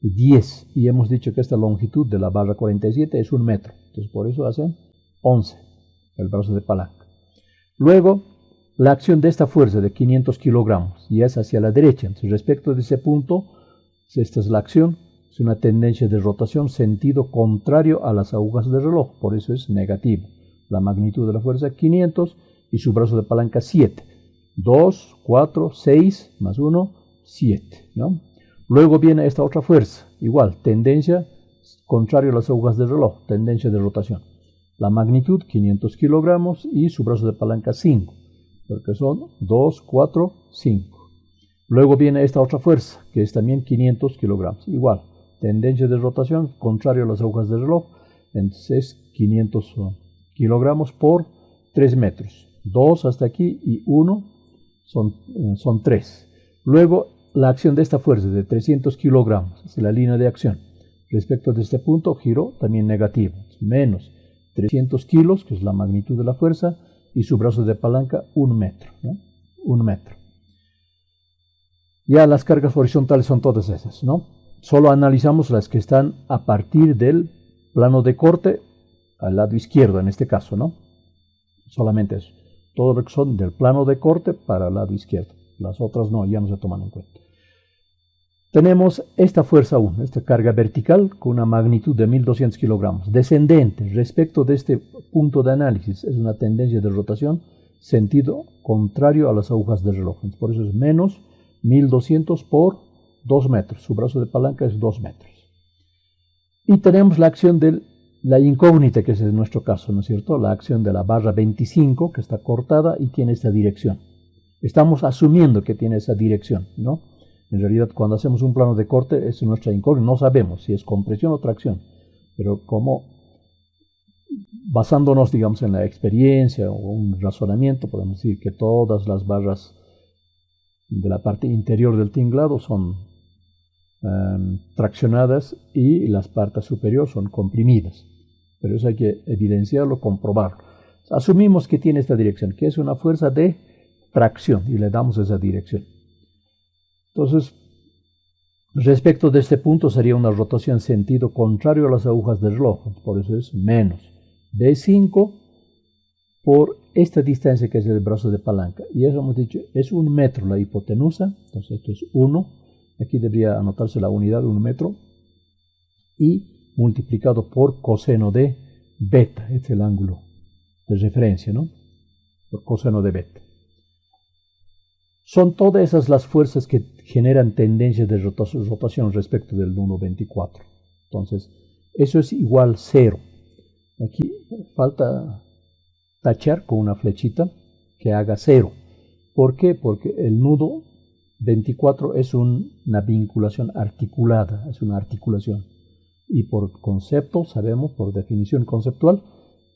A: y 10. Y hemos dicho que esta longitud de la barra 47 es 1 metro. Entonces por eso hacen 11 el brazo de palanca. Luego, la acción de esta fuerza de 500 kilogramos y es hacia la derecha. Entonces respecto de ese punto, esta es la acción. Es una tendencia de rotación sentido contrario a las agujas del reloj. Por eso es negativo. La magnitud de la fuerza 500 y su brazo de palanca 7. 2, 4, 6 más 1, 7, ¿no? Luego viene esta otra fuerza, igual, tendencia contrario a las agujas del reloj, tendencia de rotación. La magnitud 500 kilogramos y su brazo de palanca 5, porque son 2, 4, 5. Luego viene esta otra fuerza, que es también 500 kilogramos, igual, tendencia de rotación contrario a las agujas del reloj, entonces 500 kilogramos por 3 metros. 2 hasta aquí y 1 son 3. Luego, la acción de esta fuerza de 300 kilogramos es la línea de acción. Respecto de este punto, giro también negativo, menos 300 kilos, que es la magnitud de la fuerza, y su brazo de palanca 1 metro, ¿no? 1 metro. Ya las cargas horizontales son todas esas, ¿no? Solo analizamos las que están a partir del plano de corte al lado izquierdo, en este caso, ¿no? Solamente eso. Todo lo que son del plano de corte para el lado izquierdo. Las otras no, ya no se toman en cuenta. Tenemos esta fuerza 1, esta carga vertical con una magnitud de 1200 kilogramos. Descendente respecto de este punto de análisis es una tendencia de rotación sentido contrario a las agujas del reloj. Por eso es menos 1200 por 2 metros. Su brazo de palanca es 2 metros. Y tenemos la acción de la incógnita, que es en nuestro caso, ¿no es cierto? La acción de la barra 25, que está cortada y tiene esta dirección. Estamos asumiendo que tiene esa dirección, ¿no? En realidad, cuando hacemos un plano de corte, es nuestra incógnita. No sabemos si es compresión o tracción. Pero como basándonos, digamos, en la experiencia o un razonamiento, podemos decir que todas las barras de la parte interior del tinglado son traccionadas y las partes superiores son comprimidas. Pero eso hay que evidenciarlo, comprobarlo. Asumimos que tiene esta dirección, que es una fuerza de tracción, y le damos esa dirección. Entonces, respecto de este punto sería una rotación en sentido contrario a las agujas del reloj, por eso es menos B5 por esta distancia que es el brazo de palanca. Y eso hemos dicho, es 1 metro la hipotenusa, entonces esto es 1, aquí debería anotarse la unidad de 1 metro, y multiplicado por coseno de beta, este es el ángulo de referencia, ¿no? Por coseno de beta. Son todas esas las fuerzas que generan tendencias de rotación respecto del nudo 24. Entonces, eso es igual 0. Aquí falta tachar con una flechita que haga 0. ¿Por qué? Porque el nudo 24 es una vinculación articulada, es una articulación. Y por concepto, sabemos, por definición conceptual,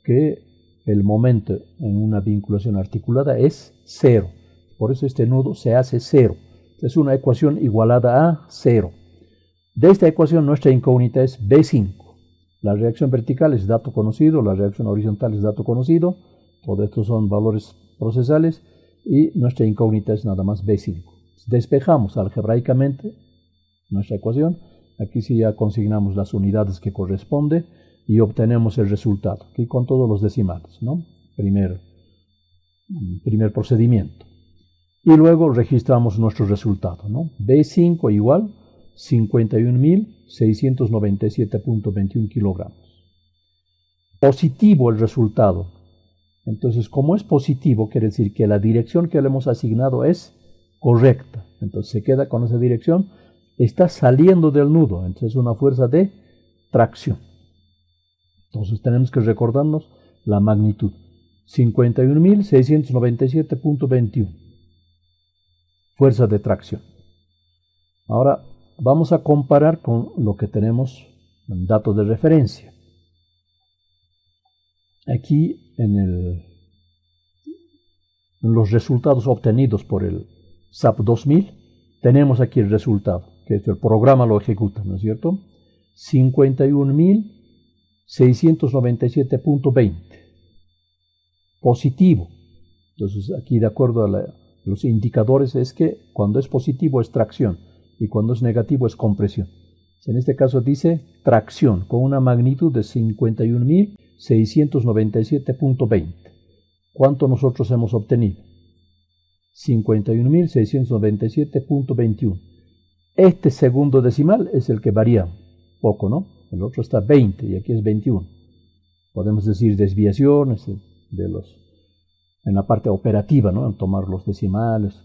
A: que el momento en una vinculación articulada es 0. Por eso este nudo se hace 0. Es una ecuación igualada a 0. De esta ecuación nuestra incógnita es B5. La reacción vertical es dato conocido, la reacción horizontal es dato conocido. Todo esto son valores procesales y nuestra incógnita es nada más B5. Despejamos algebraicamente nuestra ecuación. Aquí sí ya consignamos las unidades que corresponde y obtenemos el resultado. Aquí con todos los decimales, ¿no? Primer procedimiento. Y luego registramos nuestro resultado, ¿no? B5 igual 51.697.21 kilogramos. Positivo el resultado. Entonces, como es positivo, quiere decir que la dirección que le hemos asignado es correcta. Entonces se queda con esa dirección. Está saliendo del nudo. Entonces es una fuerza de tracción. Entonces tenemos que recordarnos la magnitud. 51.697.21. Fuerza de tracción. Ahora vamos a comparar con lo que tenemos en datos de referencia. Aquí en los resultados obtenidos por el SAP 2000 tenemos aquí el resultado, que el programa lo ejecuta, ¿no es cierto? 51.697.20. Positivo. Entonces, aquí de acuerdo a los indicadores es que cuando es positivo es tracción y cuando es negativo es compresión. En este caso dice tracción con una magnitud de 51.697.20. ¿Cuánto nosotros hemos obtenido? 51.697.21. Este segundo decimal es el que varía poco, ¿no? El otro está 20 y aquí es 21. Podemos decir desviaciones en la parte operativa, ¿no? En tomar los decimales,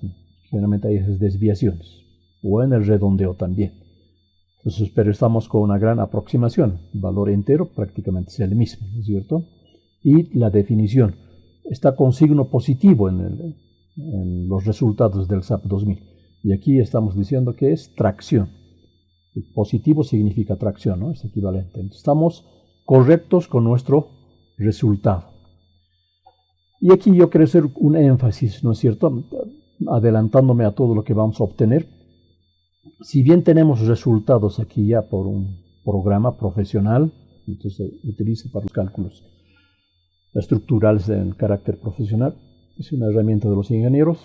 A: generalmente hay esas desviaciones. O en el redondeo también. Entonces, pero estamos con una gran aproximación. El valor entero prácticamente es el mismo, ¿no es cierto? Y la definición está con signo positivo en los resultados del SAP 2000. Y aquí estamos diciendo que es tracción. El positivo significa tracción, ¿no? Es equivalente. Entonces, estamos correctos con nuestro resultado. Y aquí yo quiero hacer un énfasis, ¿no es cierto? Adelantándome a todo lo que vamos a obtener. Si bien tenemos resultados aquí ya por un programa profesional, entonces se utiliza para los cálculos estructurales en carácter profesional, es una herramienta de los ingenieros.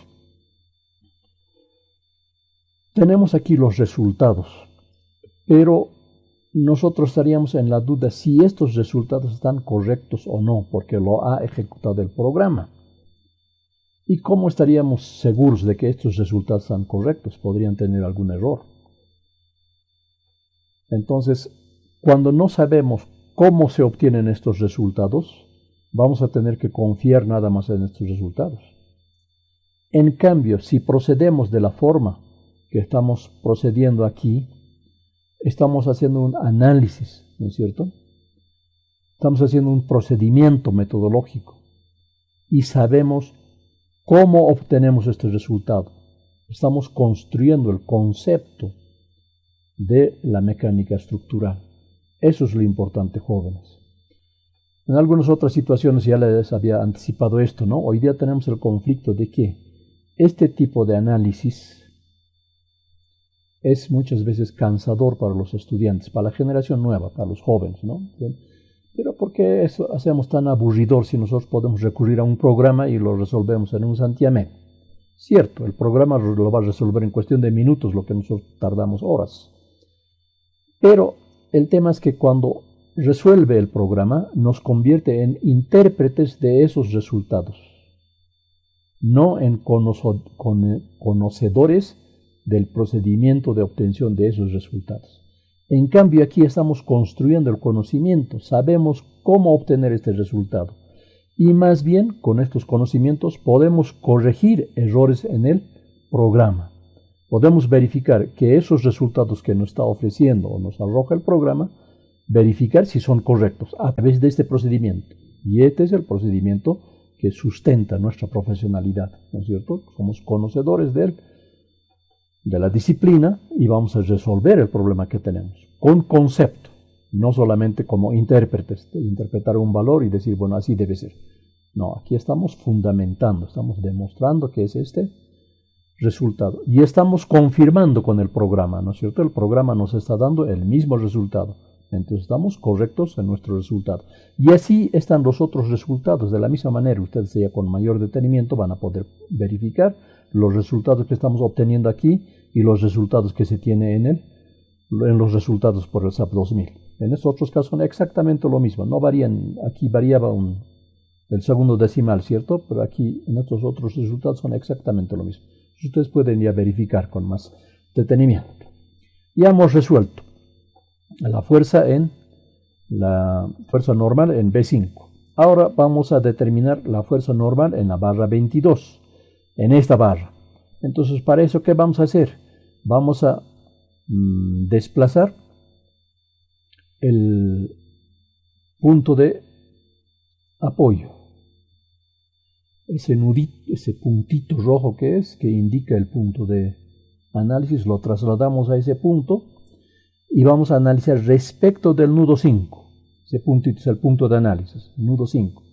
A: Tenemos aquí los resultados, pero nosotros estaríamos en la duda si estos resultados están correctos o no, porque lo ha ejecutado el programa. ¿Y cómo estaríamos seguros de que estos resultados están correctos? Podrían tener algún error. Entonces, cuando no sabemos cómo se obtienen estos resultados, vamos a tener que confiar nada más en estos resultados. En cambio, si procedemos de la forma que estamos procediendo aquí, estamos haciendo un análisis, ¿no es cierto? Estamos haciendo un procedimiento metodológico y sabemos cómo obtenemos este resultado. Estamos construyendo el concepto de la mecánica estructural. Eso es lo importante, jóvenes. En algunas otras situaciones ya les había anticipado esto, ¿no? Hoy día tenemos el conflicto de que este tipo de análisis es muchas veces cansador para los estudiantes, para la generación nueva, para los jóvenes, ¿no? Pero ¿por qué eso hacemos tan aburridor si nosotros podemos recurrir a un programa y lo resolvemos en un santiamén? Cierto, el programa lo va a resolver en cuestión de minutos, lo que nosotros tardamos horas. Pero el tema es que cuando resuelve el programa, nos convierte en intérpretes de esos resultados, no en conocedores del procedimiento de obtención de esos resultados. En cambio, aquí estamos construyendo el conocimiento, sabemos cómo obtener este resultado. Y más bien, con estos conocimientos podemos corregir errores en el programa. Podemos verificar que esos resultados que nos está ofreciendo o nos arroja el programa, verificar si son correctos a través de este procedimiento. Y este es el procedimiento que sustenta nuestra profesionalidad, ¿no es cierto? Somos conocedores de la disciplina y vamos a resolver el problema que tenemos con concepto, no solamente como intérpretes, de interpretar un valor y decir, bueno, así debe ser. No, aquí estamos fundamentando, estamos demostrando que es este resultado y estamos confirmando con el programa, ¿no es cierto? El programa nos está dando el mismo resultado, entonces estamos correctos en nuestro resultado. Y así están los otros resultados, de la misma manera, ustedes ya con mayor detenimiento van a poder verificar los resultados que estamos obteniendo aquí y los resultados que se tiene en los resultados por el SAP 2000. En estos otros casos son exactamente lo mismo, no varían, aquí variaba el segundo decimal, ¿cierto? Pero aquí en estos otros resultados son exactamente lo mismo. Ustedes pueden ya verificar con más detenimiento. Ya hemos resuelto la fuerza normal en B5. Ahora vamos a determinar la fuerza normal en la barra 22. En esta barra. Entonces, para eso, ¿qué vamos a hacer? Vamos a desplazar el punto de apoyo. Ese nudito, ese puntito rojo que indica el punto de análisis, lo trasladamos a ese punto y vamos a analizar respecto del nudo 5. Ese puntito es el punto de análisis, nudo 5.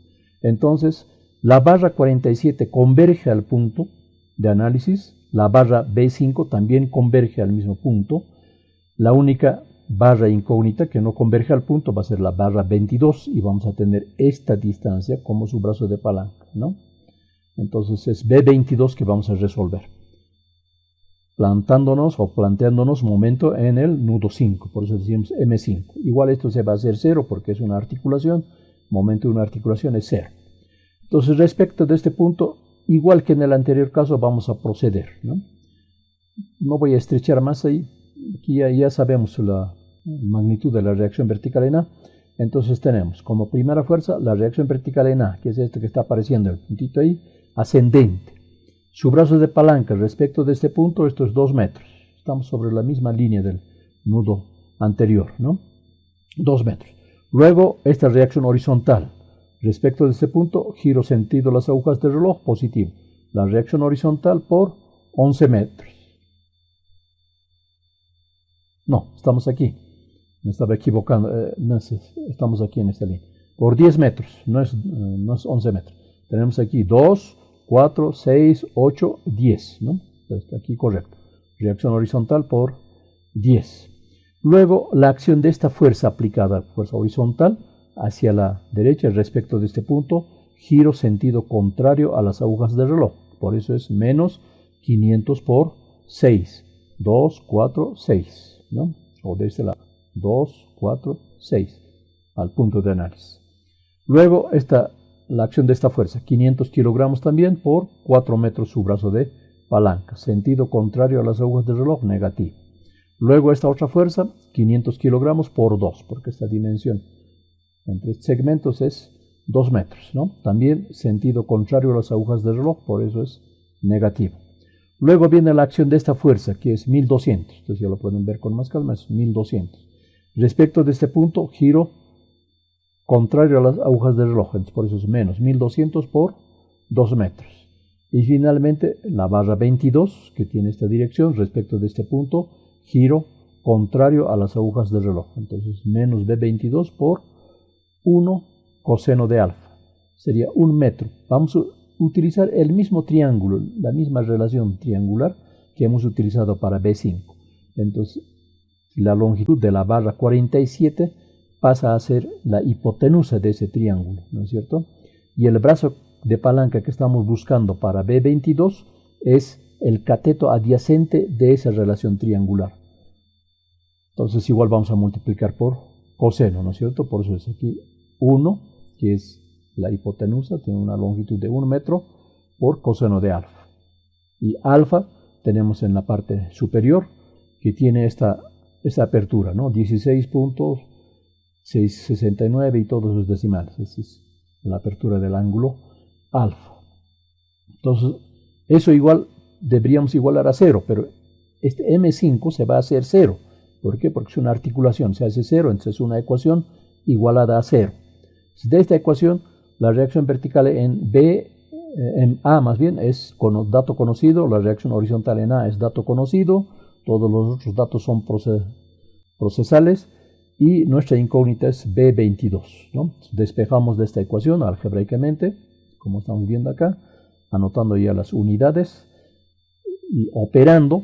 A: Entonces, la barra 47 converge al punto de análisis, la barra B5 también converge al mismo punto. La única barra incógnita que no converge al punto va a ser la barra 22 y vamos a tener esta distancia como su brazo de palanca, ¿no? Entonces es B22 que vamos a resolver, planteándonos momento en el nudo 5, por eso decimos M5. Igual esto se va a hacer 0 porque es una articulación, momento de una articulación es 0. Entonces respecto de este punto, igual que en el anterior caso, vamos a proceder, ¿no? No voy a estrechar más ahí, aquí ya sabemos la magnitud de la reacción vertical en A. Entonces tenemos como primera fuerza la reacción vertical en A, que es este que está apareciendo, el puntito ahí, ascendente. Su brazo de palanca respecto de este punto, esto es 2 metros. Estamos sobre la misma línea del nudo anterior, ¿no? 2 metros. Luego, esta reacción horizontal. Respecto de este punto, giro sentido las agujas del reloj, positivo. La reacción horizontal por 11 metros. No, estamos aquí. Me estaba equivocando. Estamos aquí en esta línea. Por 10 metros, no es 11 metros. Tenemos aquí 2, 4, 6, 8, 10, ¿no? Está aquí correcto. Reacción horizontal por 10. Luego, la acción de esta fuerza aplicada, fuerza horizontal, hacia la derecha respecto de este punto, giro sentido contrario a las agujas del reloj. Por eso es menos 500 por 6. 2, 4, 6, ¿no? O de este lado. 2, 4, 6, al punto de análisis. Luego, la acción de esta fuerza, 500 kilogramos también por 4 metros su brazo de palanca, sentido contrario a las agujas del reloj, negativo. Luego esta otra fuerza, 500 kilogramos por 2, porque esta dimensión entre segmentos es 2 metros, ¿no? También sentido contrario a las agujas del reloj, por eso es negativo. Luego viene la acción de esta fuerza, que es 1200, entonces ya lo pueden ver con más calma, es 1200. Respecto de este punto, giro contrario a las agujas del reloj, entonces por eso es menos 1200 por 2 metros. Y finalmente la barra 22, que tiene esta dirección, respecto de este punto, giro contrario a las agujas del reloj, entonces menos B22 por 1 coseno de alfa, sería 1 metro. Vamos a utilizar el mismo triángulo, la misma relación triangular que hemos utilizado para B5. Entonces, la longitud de la barra 47 pasa a ser la hipotenusa de ese triángulo, ¿no es cierto? Y el brazo de palanca que estamos buscando para B22 es el cateto adyacente de esa relación triangular. Entonces igual vamos a multiplicar por coseno, ¿no es cierto? Por eso es aquí 1, que es la hipotenusa, tiene una longitud de 1 metro, por coseno de alfa. Y alfa tenemos en la parte superior, que tiene esta apertura, ¿no? 16.669 y todos los decimales. Esa es la apertura del ángulo alfa. Entonces, eso igual deberíamos igualar a 0, pero este M5 se va a hacer 0. ¿Por qué? Porque es una articulación, se hace 0, entonces es una ecuación igualada a 0. De esta ecuación, la reacción vertical en A más bien es dato conocido, la reacción horizontal en A es dato conocido, todos los otros datos son procesales y nuestra incógnita es B22, ¿no? Despejamos de esta ecuación algebraicamente, como estamos viendo acá, anotando ya las unidades y operando,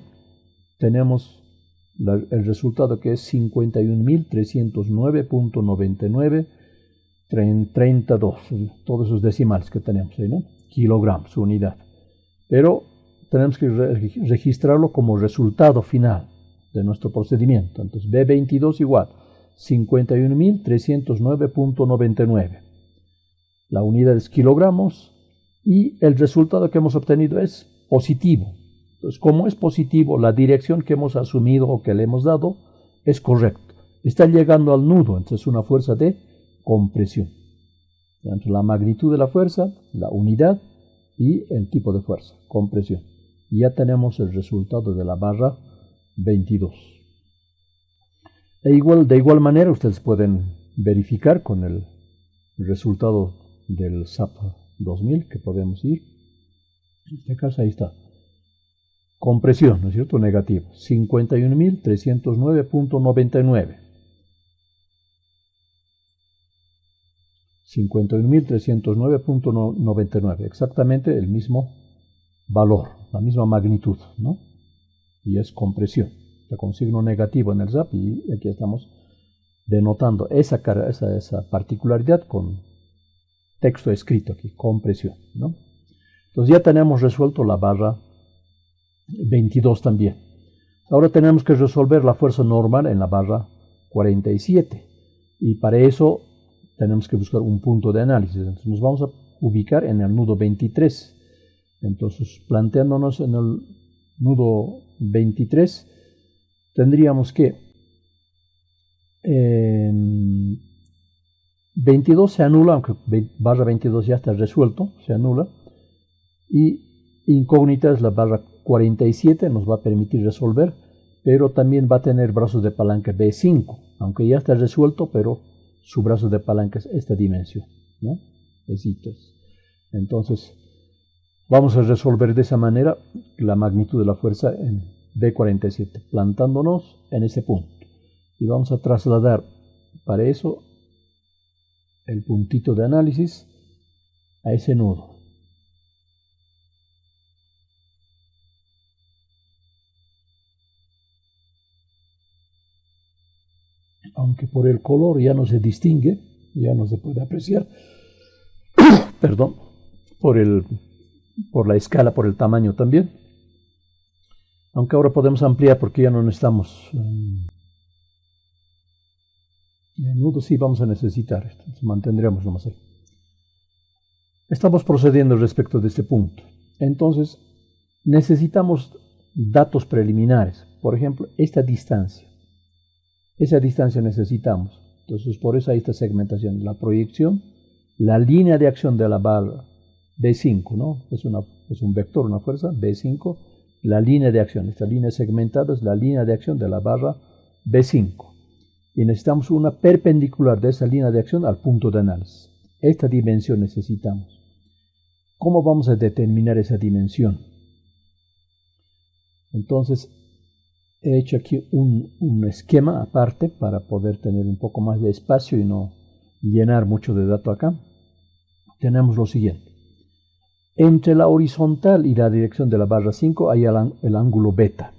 A: tenemos el resultado que es 51.309.99 32, todos esos decimales que tenemos ahí, ¿no? Kilogramos, unidad. Pero tenemos que registrarlo como resultado final de nuestro procedimiento. Entonces, B22 igual 51.309.99. La unidad es kilogramos y el resultado que hemos obtenido es positivo. Entonces, como es positivo, la dirección que hemos asumido o que le hemos dado es correcta. Está llegando al nudo, entonces es una fuerza de compresión. Entre la magnitud de la fuerza, la unidad y el tipo de fuerza, compresión. Y ya tenemos el resultado de la barra 22. De igual manera, ustedes pueden verificar con el resultado del SAP 2000 que podemos ir. En este caso, ahí está. Compresión, ¿no es cierto? Negativo. 51.309.99. 51.309.99, exactamente el mismo valor, la misma magnitud, ¿no? Y es compresión. La con signo negativo en el SAP y aquí estamos denotando esa particularidad con texto escrito aquí, compresión, ¿no? Entonces ya tenemos resuelto la barra 22 también. Ahora tenemos que resolver la fuerza normal en la barra 47. Y para eso tenemos que buscar un punto de análisis. Entonces nos vamos a ubicar en el nudo 23. Entonces, planteándonos en el nudo 23, tendríamos que 22 se anula, aunque barra 22 ya está resuelto, se anula. Y incógnita es la barra 47, nos va a permitir resolver, pero también va a tener brazos de palanca B5, aunque ya está resuelto, pero su brazo de palanca es esta dimensión, ¿no? Entonces, vamos a resolver de esa manera la magnitud de la fuerza en B47, plantándonos en ese punto. Y vamos a trasladar para eso el puntito de análisis a ese nudo. Aunque por el color ya no se distingue, ya no se puede apreciar, perdón, por la escala, por el tamaño también. Aunque ahora podemos ampliar porque ya no necesitamos el nudo, sí vamos a necesitar esto, entonces mantendremos nomás ahí. Estamos procediendo respecto de este punto. Entonces, necesitamos datos preliminares. Por ejemplo, esta distancia. Esa distancia necesitamos. Entonces, por eso hay esta segmentación. La proyección, la línea de acción de la barra B5, ¿no? Es un vector, una fuerza, B5. La línea de acción, esta línea segmentada es la línea de acción de la barra B5. Y necesitamos una perpendicular de esa línea de acción al punto de análisis. Esta dimensión necesitamos. ¿Cómo vamos a determinar esa dimensión? Entonces, he hecho aquí un esquema aparte para poder tener un poco más de espacio y no llenar mucho de datos acá. Tenemos lo siguiente. Entre la horizontal y la dirección de la barra 5 hay el ángulo beta.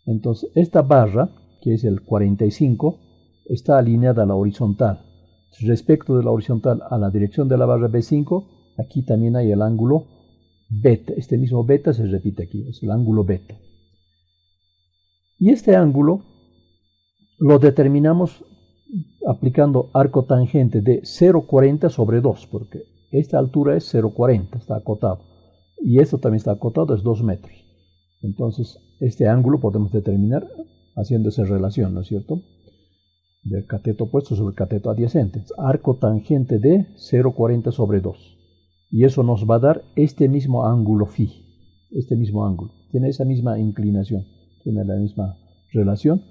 A: Entonces, esta barra, que es el 45, está alineada a la horizontal. Respecto de la horizontal a la dirección de la barra B5, aquí también hay el ángulo beta. Este mismo beta se repite aquí, es el ángulo beta. Y este ángulo lo determinamos aplicando arco tangente de 0,40 sobre 2, porque esta altura es 0,40, está acotado. Y esto también está acotado, es 2 metros. Entonces, este ángulo podemos determinar haciendo esa relación, ¿no es cierto? Del cateto opuesto sobre el cateto adyacente. Arco tangente de 0,40 sobre 2. Y eso nos va a dar este mismo ángulo phi. Este mismo ángulo. Tiene esa misma inclinación. Tiene la misma relación.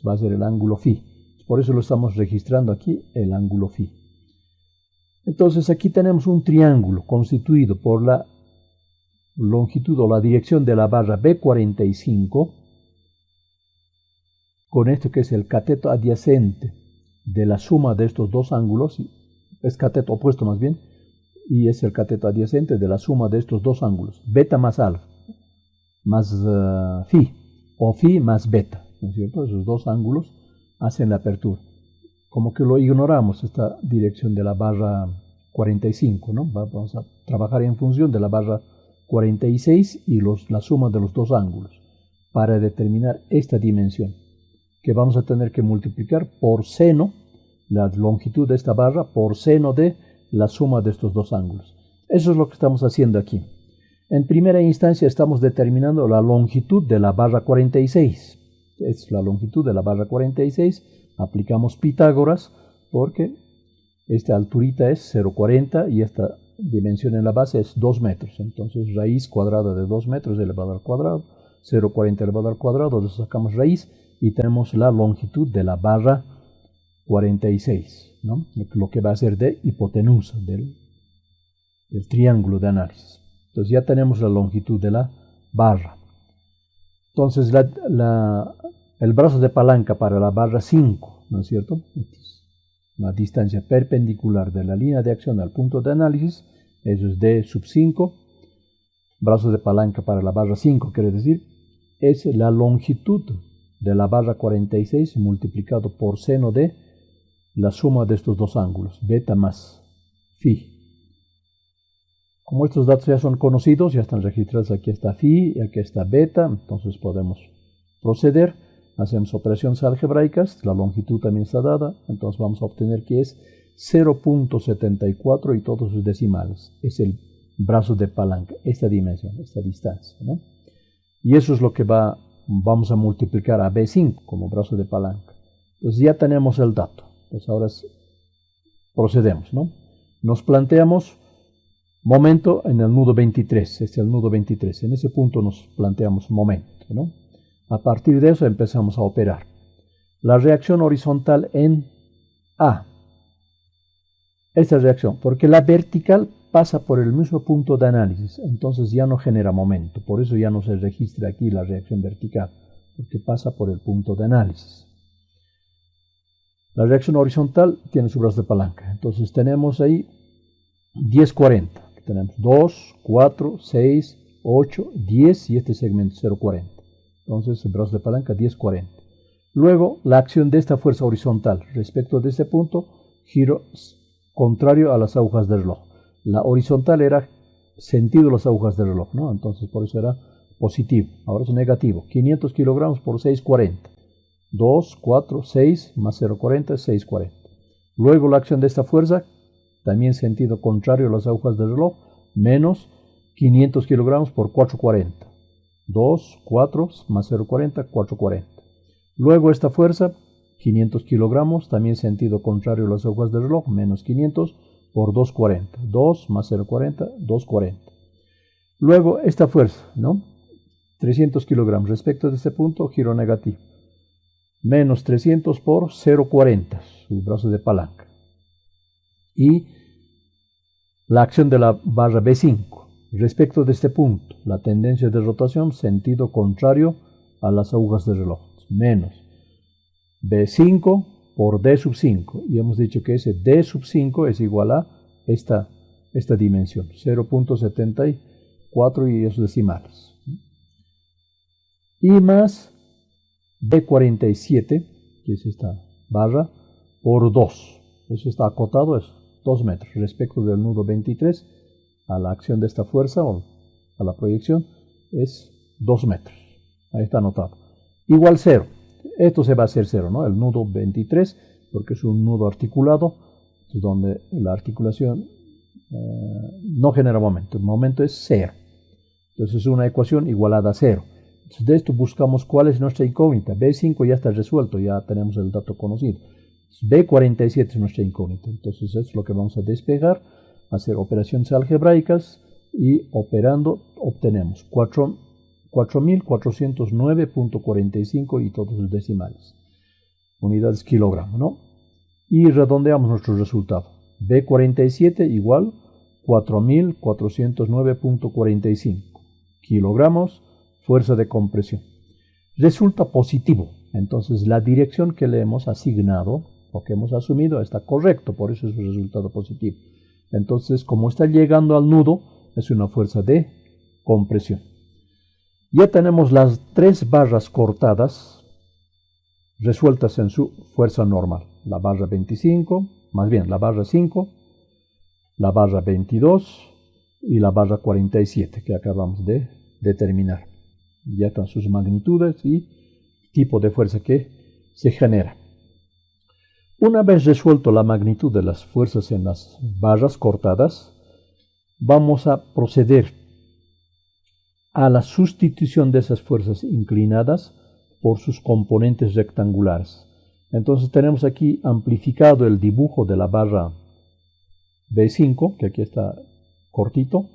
A: Va a ser el ángulo phi. Por eso lo estamos registrando aquí, el ángulo phi. Entonces aquí tenemos un triángulo constituido por la longitud o la dirección de la barra B45 con esto que es el cateto adyacente de la suma de estos dos ángulos, es cateto opuesto más bien, y es el cateto adyacente de la suma de estos dos ángulos, beta más alfa, más phi, o phi más beta, ¿no es cierto? Esos dos ángulos hacen la apertura. Como que lo ignoramos, esta dirección de la barra 45, ¿no? Vamos a trabajar en función de la barra 46 y la suma de los dos ángulos para determinar esta dimensión, que vamos a tener que multiplicar por seno, la longitud de esta barra, por seno de la suma de estos dos ángulos. Eso es lo que estamos haciendo aquí. En primera instancia estamos determinando la longitud de la barra 46. Es la longitud de la barra 46. Aplicamos Pitágoras porque esta alturita es 0,40 y esta dimensión en la base es 2 metros. Entonces raíz cuadrada de 2 metros elevado al cuadrado, 0,40 elevado al cuadrado, de eso sacamos raíz y tenemos la longitud de la barra 46, ¿no? Lo que va a ser de hipotenusa del triángulo de análisis. Entonces ya tenemos la longitud de la barra. Entonces el brazo de palanca para la barra 5, ¿no es cierto? La distancia perpendicular de la línea de acción al punto de análisis, eso es D sub 5. Brazo de palanca para la barra 5, quiere decir, es la longitud de la barra 46 multiplicado por seno de la suma de estos dos ángulos, beta más phi. Como estos datos ya son conocidos, ya están registrados, aquí está phi y aquí está beta, entonces podemos proceder. Hacemos operaciones algebraicas, la longitud también está dada, entonces vamos a obtener que es 0.74 y todos sus decimales. Es el brazo de palanca, esta dimensión, esta distancia, ¿no? Y eso es lo que vamos a multiplicar a B5 como brazo de palanca. Entonces ya tenemos el dato. Entonces ahora procedemos, ¿no? Nos planteamos momento en el nudo 23, este es el nudo 23. En ese punto nos planteamos momento, ¿no? A partir de eso empezamos a operar. La reacción horizontal en A. Esta reacción, porque la vertical pasa por el mismo punto de análisis, entonces ya no genera momento. Por eso ya no se registra aquí la reacción vertical, porque pasa por el punto de análisis. La reacción horizontal tiene su brazo de palanca. Entonces tenemos ahí 1040. Tenemos 2, 4, 6, 8, 10 y este segmento 0,40. Entonces el brazo de palanca 10,40. Luego la acción de esta fuerza horizontal respecto de este punto, giro contrario a las agujas del reloj. La horizontal era sentido las agujas del reloj, ¿no? Entonces por eso era positivo. Ahora es negativo. 500 kilogramos por 6,40. 2, 4, 6 más 0,40 es 6,40. Luego la acción de esta fuerza, también sentido contrario a las agujas del reloj, menos 500 kilogramos por 4,40. 2, 4 más 0,40, 4,40. Luego esta fuerza, 500 kilogramos, también sentido contrario a las agujas del reloj, menos 500 por 2,40. 2 más 0,40, 2,40. Luego esta fuerza, ¿no? 300 kilogramos. Respecto de este punto, giro negativo. Menos 300 por 0,40, su brazo de palanca. Y la acción de la barra B5. Respecto de este punto, la tendencia de rotación, sentido contrario a las agujas del reloj. Menos B5 por D sub 5. Y hemos dicho que ese D sub 5 es igual a esta dimensión, 0.74 y esos decimales. Y más B47, que es esta barra, por 2. Eso está acotado, es 2 metros. Respecto del nudo 23, a la acción de esta fuerza o a la proyección, es 2 metros. Ahí está anotado. Igual 0. Esto se va a hacer 0, ¿no? El nudo 23, porque es un nudo articulado, donde la articulación no genera momento. El momento es 0. Entonces es una ecuación igualada a 0. Entonces de esto buscamos cuál es nuestra incógnita. B5 ya está resuelto, ya tenemos el dato conocido. B47 es nuestra incógnita. Entonces eso es lo que vamos a despejar, hacer operaciones algebraicas y operando obtenemos 4.409.45 y todos los decimales. Unidades kilogramo, ¿no? Y redondeamos nuestro resultado. B47 igual 4.409.45 kilogramos, fuerza de compresión. Resulta positivo. Entonces la dirección que le hemos asignado o que hemos asumido está correcto, por eso es un resultado positivo. Entonces, como está llegando al nudo, es una fuerza de compresión. Ya tenemos las 3 barras cortadas resueltas en su fuerza normal. La barra 25, más bien la barra 5, la barra 22 y la barra 47 que acabamos de determinar. Ya están sus magnitudes y tipo de fuerza que se genera. Una vez resuelto la magnitud de las fuerzas en las barras cortadas, vamos a proceder a la sustitución de esas fuerzas inclinadas por sus componentes rectangulares. Entonces tenemos aquí amplificado el dibujo de la barra B5, que aquí está cortito,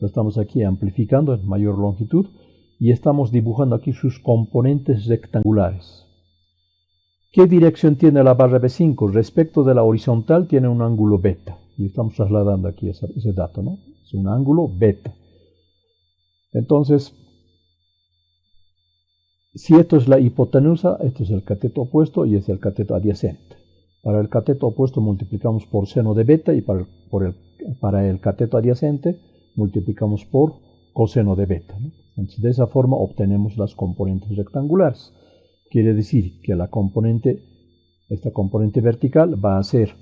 A: lo estamos aquí amplificando en mayor longitud y estamos dibujando aquí sus componentes rectangulares. ¿Qué dirección tiene la barra B5? Respecto de la horizontal tiene un ángulo beta. Y estamos trasladando aquí ese dato, ¿no? Es un ángulo beta. Entonces, si esto es la hipotenusa, esto es el cateto opuesto y es el cateto adyacente. Para el cateto opuesto multiplicamos por seno de beta y para el cateto adyacente multiplicamos por coseno de beta, ¿no? Entonces, de esa forma obtenemos las componentes rectangulares. Quiere decir que esta componente vertical va a ser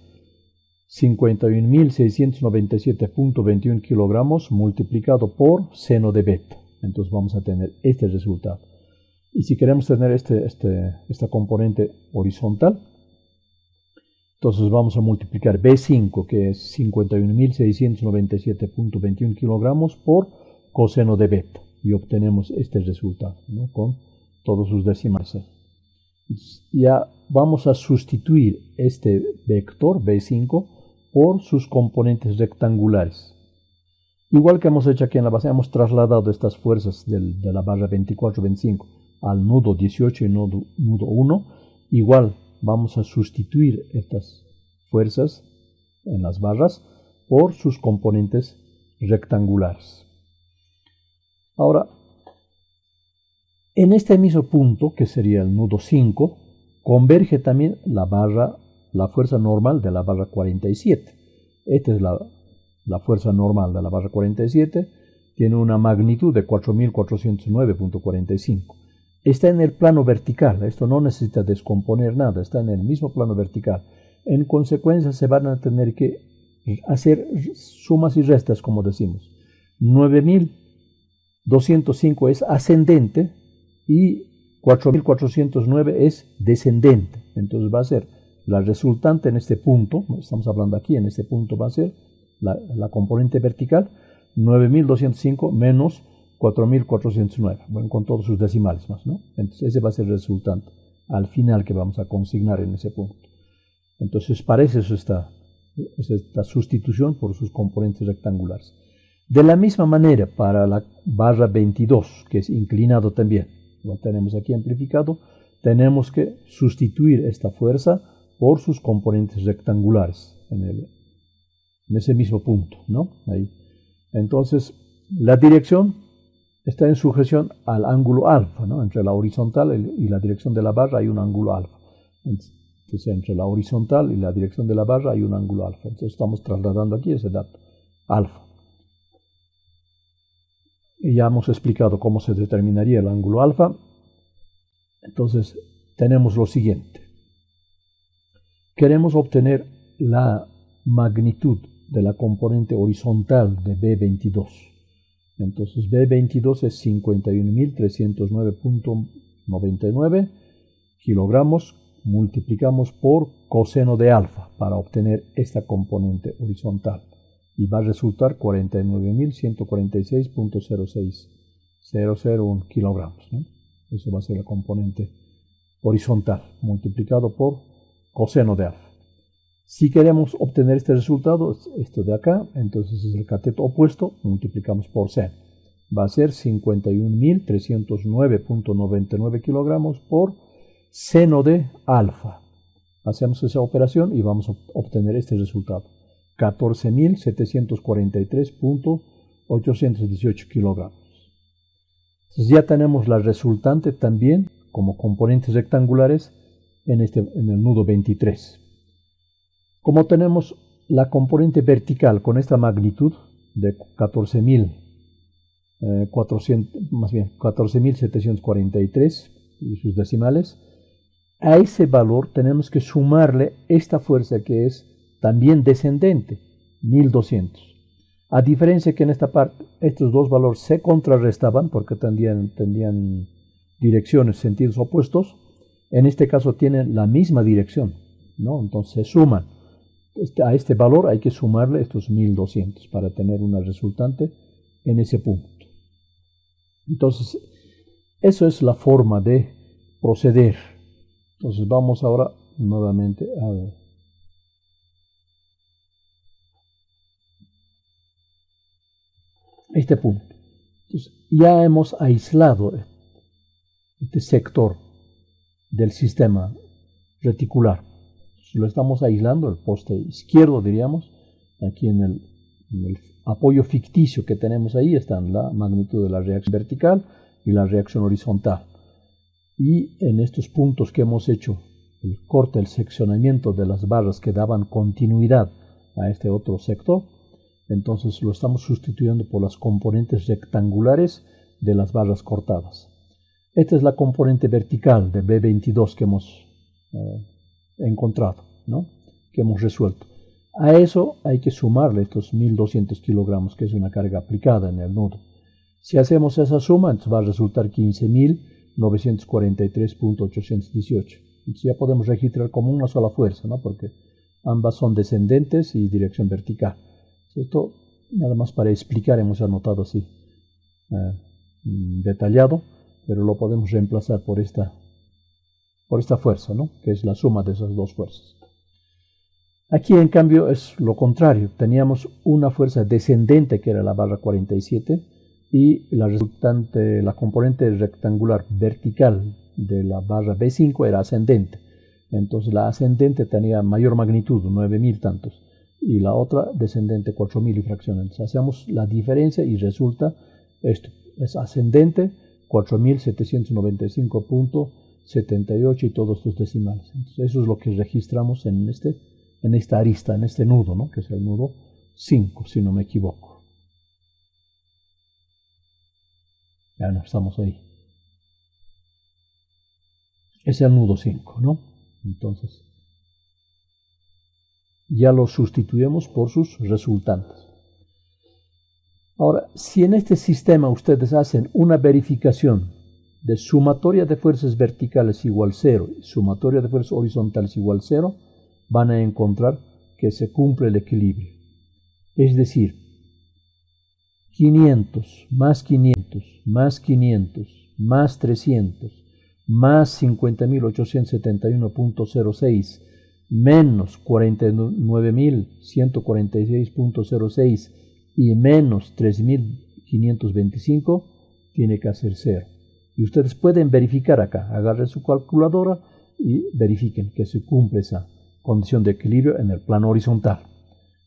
A: 51.697.21 kilogramos multiplicado por seno de beta. Entonces vamos a tener este resultado. Y si queremos tener esta componente horizontal, entonces vamos a multiplicar B5, que es 51.697.21 kilogramos, por coseno de beta. Y obtenemos este resultado, ¿no? Con todos sus decimales. Entonces, ya vamos a sustituir este vector B5 por sus componentes rectangulares. Igual que hemos hecho aquí en la base, hemos trasladado estas fuerzas de la barra 24-25 al nudo 18 y nudo 1. Igual vamos a sustituir estas fuerzas en las barras por sus componentes rectangulares. Ahora, en este mismo punto, que sería el nudo 5, converge también la fuerza normal de la barra 47. Esta es la fuerza normal de la barra 47, tiene una magnitud de 4.409.45. Está en el plano vertical, esto no necesita descomponer nada, está en el mismo plano vertical. En consecuencia se van a tener que hacer sumas y restas, como decimos. 9.205 es ascendente y 4.409 es descendente. Entonces va a ser la resultante en este punto, estamos hablando aquí, en este punto va a ser la componente vertical, 9.205 menos 4.409, bueno, con todos sus decimales más, ¿no? Entonces ese va a ser el resultante al final que vamos a consignar en ese punto. Entonces parece eso esta sustitución por sus componentes rectangulares. De la misma manera, para la barra 22, que es inclinado también, lo tenemos aquí amplificado, tenemos que sustituir esta fuerza por sus componentes rectangulares en ese mismo punto, ¿no? Ahí. Entonces, la dirección está en sujeción al ángulo alfa, ¿no? Entre la horizontal y la dirección de la barra hay un ángulo alfa. Entonces, entre la horizontal y la dirección de la barra hay un ángulo alfa. Entonces, estamos trasladando aquí ese dato, alfa. Y ya hemos explicado cómo se determinaría el ángulo alfa. Entonces, tenemos lo siguiente. Queremos obtener la magnitud de la componente horizontal de B22. Entonces B22 es 51.309.99 kilogramos, multiplicamos por coseno de alfa para obtener esta componente horizontal y va a resultar 49.146.06001 kilogramos, ¿no? Eso va a ser la componente horizontal multiplicado por coseno de alfa. Si queremos obtener este resultado, esto de acá, entonces es el cateto opuesto, multiplicamos por seno. Va a ser 51.309.99 kilogramos por seno de alfa. Hacemos esa operación y vamos a obtener este resultado. 14.743.818 kilogramos. Entonces ya tenemos la resultante también como componentes rectangulares en el nudo 23. Como tenemos la componente vertical con esta magnitud de 14.743 y sus decimales, a ese valor tenemos que sumarle esta fuerza que es también descendente, 1.200. A diferencia que en esta parte estos dos valores se contrarrestaban porque tendrían direcciones, sentidos opuestos, en este caso tienen la misma dirección, ¿no? Entonces se suman. A este valor hay que sumarle estos 1.200 para tener una resultante en ese punto. Entonces, eso es la forma de proceder. Entonces, vamos ahora nuevamente a este punto. Entonces, ya hemos aislado este sector del sistema reticular. Lo estamos aislando, el poste izquierdo, diríamos, aquí en el apoyo ficticio que tenemos ahí están la magnitud de la reacción vertical y la reacción horizontal. Y en estos puntos que hemos hecho el corte, el seccionamiento de las barras que daban continuidad a este otro sector, entonces lo estamos sustituyendo por las componentes rectangulares de las barras cortadas. Esta es la componente vertical de B22 que hemos encontrado, ¿no? Que hemos resuelto. A eso hay que sumarle estos 1200 kilogramos, que es una carga aplicada en el nudo. Si hacemos esa suma, entonces va a resultar 15.943.818. Entonces ya podemos registrar como una sola fuerza, ¿no? Porque ambas son descendentes y dirección vertical. Esto nada más para explicar, hemos anotado así detallado, pero lo podemos reemplazar por esta fuerza, ¿no? Que es la suma de esas dos fuerzas. Aquí en cambio es lo contrario, teníamos una fuerza descendente que era la barra 47 y la resultante, la componente rectangular vertical de la barra B5 era ascendente. Entonces la ascendente tenía mayor magnitud, 9000 tantos, y la otra descendente 4000 y fracción. Entonces hacemos la diferencia y resulta esto, es ascendente 4795.78 y todos estos decimales. Entonces eso es lo que registramos en esta arista, en este nudo, ¿no? Que es el nudo 5, si no me equivoco. Ya no estamos ahí. Es el nudo 5, ¿no? Entonces, ya lo sustituimos por sus resultantes. Ahora, si en este sistema ustedes hacen una verificación de sumatoria de fuerzas verticales igual 0 y sumatoria de fuerzas horizontales igual 0, van a encontrar que se cumple el equilibrio. Es decir, 500 más 500 más 500 más 300 más 50.871.06 menos 49.146.06 y menos 3.525 tiene que hacer 0. Y ustedes pueden verificar acá, agarren su calculadora y verifiquen que se cumple esa condición de equilibrio en el plano horizontal.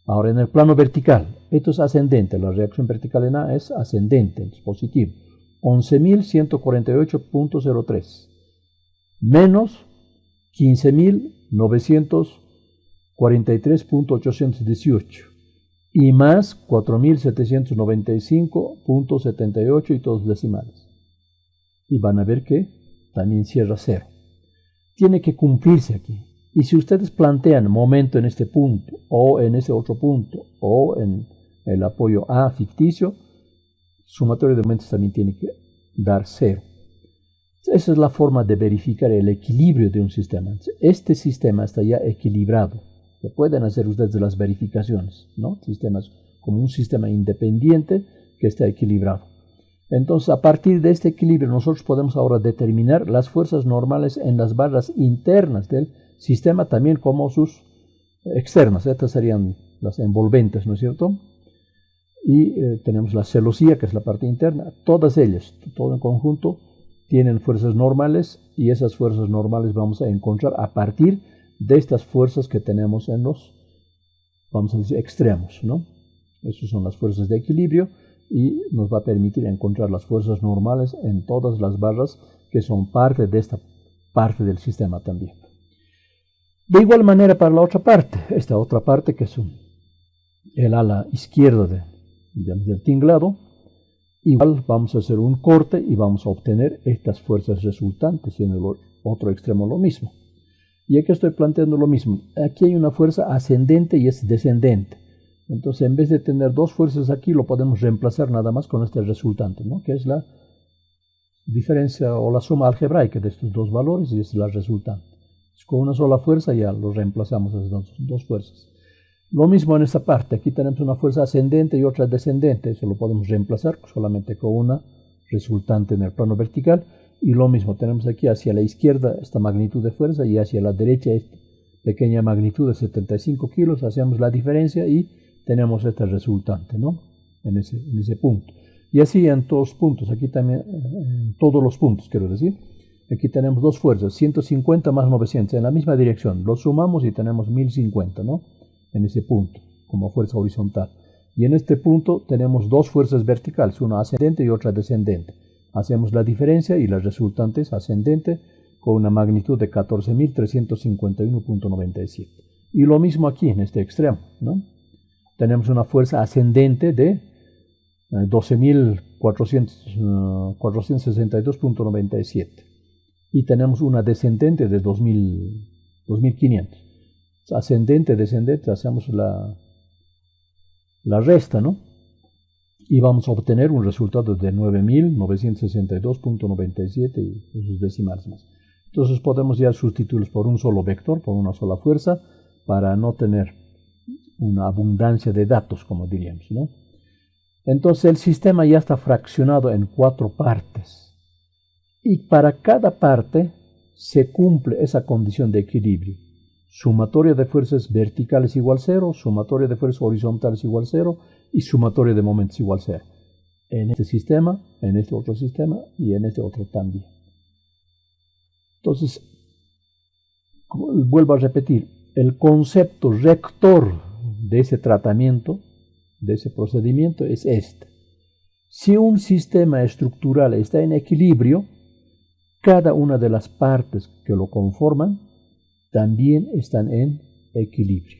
A: Ahora en el plano vertical, esto es ascendente, la reacción vertical en A es ascendente, es positivo, 11.148.03 menos 15.943.818 y más 4.795.78 y todos decimales. Y van a ver que también cierra 0. Tiene que cumplirse aquí. Y si ustedes plantean momento en este punto, o en ese otro punto, o en el apoyo A ficticio, sumatorio de momentos también tiene que dar 0. Esa es la forma de verificar el equilibrio de un sistema. Este sistema está ya equilibrado. Se pueden hacer ustedes las verificaciones, ¿no? Sistemas como un sistema independiente que está equilibrado. Entonces, a partir de este equilibrio, nosotros podemos ahora determinar las fuerzas normales en las barras internas del sistema, también como sus externas. Estas serían las envolventes, ¿no es cierto? Y tenemos la celosía, que es la parte interna. Todas ellas, todo en conjunto, tienen fuerzas normales y esas fuerzas normales vamos a encontrar a partir de estas fuerzas que tenemos en los, vamos a decir, extremos, ¿no? Esas son las fuerzas de equilibrio y nos va a permitir encontrar las fuerzas normales en todas las barras que son parte de esta parte del sistema también. De igual manera para la otra parte, esta otra parte que es el ala izquierda del tinglado, igual vamos a hacer un corte y vamos a obtener estas fuerzas resultantes y en el otro extremo lo mismo. Y aquí estoy planteando lo mismo. Aquí hay una fuerza ascendente y es descendente. Entonces, en vez de tener dos fuerzas aquí, lo podemos reemplazar nada más con este resultante, ¿no? Que es la diferencia o la suma algebraica de estos dos valores y es la resultante. Entonces, con una sola fuerza ya lo reemplazamos esas dos fuerzas. Lo mismo en esta parte. Aquí tenemos una fuerza ascendente y otra descendente. Eso lo podemos reemplazar solamente con una resultante en el plano vertical. Y lo mismo, tenemos aquí hacia la izquierda esta magnitud de fuerza y hacia la derecha esta pequeña magnitud de 75 kilos. Hacemos la diferencia y tenemos esta resultante, ¿no? En ese punto. Y así en todos los puntos, aquí también, en todos los puntos quiero decir. Aquí tenemos dos fuerzas, 150 más 900 en la misma dirección. Lo sumamos y tenemos 1050, ¿no? En ese punto, como fuerza horizontal. Y en este punto tenemos dos fuerzas verticales, una ascendente y otra descendente. Hacemos la diferencia y la resultante es ascendente con una magnitud de 14.351.97. Y lo mismo aquí en este extremo, ¿no? Tenemos una fuerza ascendente de 12.462.97 y tenemos una descendente de 2.500. ascendente, descendente, hacemos la resta, ¿no? Y vamos a obtener un resultado de 9.962.97 y esos decimales más. Entonces podemos ya sustituirlos por un solo vector, por una sola fuerza, para no tener una abundancia de datos, como diríamos, ¿no? Entonces el sistema ya está fraccionado en 4 partes. Y para cada parte se cumple esa condición de equilibrio. Sumatoria de fuerzas verticales igual 0, sumatoria de fuerzas horizontales igual 0 y sumatoria de momentos igual 0. En este sistema, en este otro sistema y en este otro también. Entonces, vuelvo a repetir, el concepto rector de ese tratamiento, de ese procedimiento es este. Si un sistema estructural está en equilibrio, cada una de las partes que lo conforman también están en equilibrio.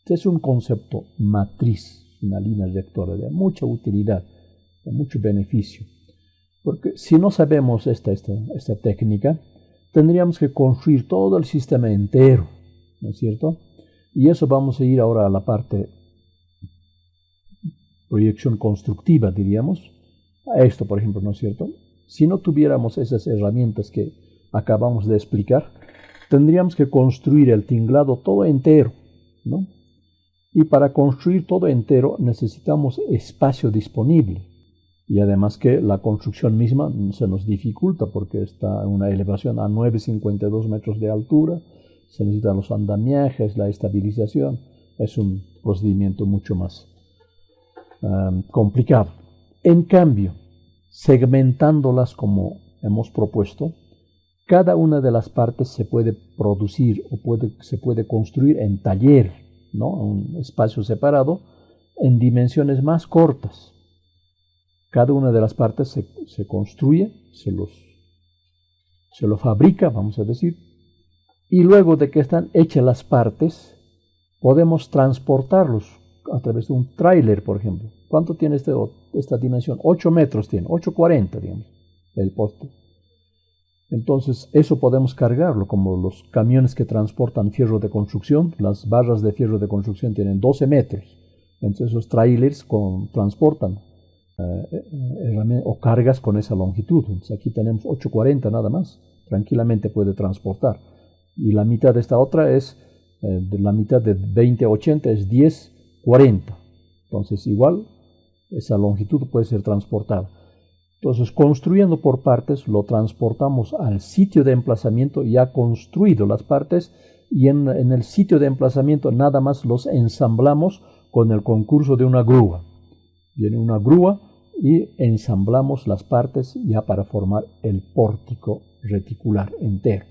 A: Este es un concepto matriz, una línea rectora de mucha utilidad, de mucho beneficio. Porque si no sabemos esta técnica, tendríamos que construir todo el sistema entero, ¿no es cierto? Y eso vamos a ir ahora a la parte proyección constructiva, diríamos. A esto, por ejemplo, ¿no es cierto? Si no tuviéramos esas herramientas que acabamos de explicar, tendríamos que construir el tinglado todo entero, ¿no? Y para construir todo entero necesitamos espacio disponible. Y además que la construcción misma se nos dificulta porque está en una elevación a 9,52 metros de altura, se necesitan los andamiajes, la estabilización, es un procedimiento mucho más complicado. En cambio, segmentándolas como hemos propuesto, cada una de las partes se puede producir o se puede construir en taller, ¿no? Un espacio separado en dimensiones más cortas. Cada una de las partes se construye, se lo fabrica, vamos a decir, y luego de que están hechas las partes, podemos transportarlos a través de un tráiler, por ejemplo. ¿Cuánto tiene esta dimensión? 8 metros tiene, 8,40, digamos, el poste. Entonces, eso podemos cargarlo, como los camiones que transportan fierro de construcción. Las barras de fierro de construcción tienen 12 metros. Entonces, esos trailers transportan o cargas con esa longitud. Entonces, aquí tenemos 8,40 nada más. Tranquilamente puede transportar. Y la mitad de esta otra es, la mitad de 20,80 es 10,40. Entonces, igual, esa longitud puede ser transportada. Entonces, construyendo por partes, lo transportamos al sitio de emplazamiento ya construido las partes y en el sitio de emplazamiento nada más los ensamblamos con el concurso de una grúa. Viene una grúa y ensamblamos las partes ya para formar el pórtico reticular entero.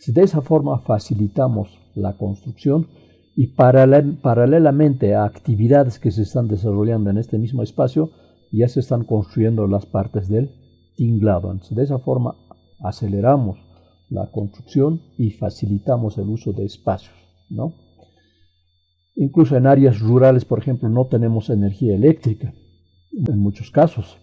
A: De esa forma facilitamos la construcción y paralelamente a actividades que se están desarrollando en este mismo espacio, ya se están construyendo las partes del tinglado. Entonces, de esa forma aceleramos la construcción y facilitamos el uso de espacios, ¿no? Incluso en áreas rurales, por ejemplo, no tenemos energía eléctrica en muchos casos.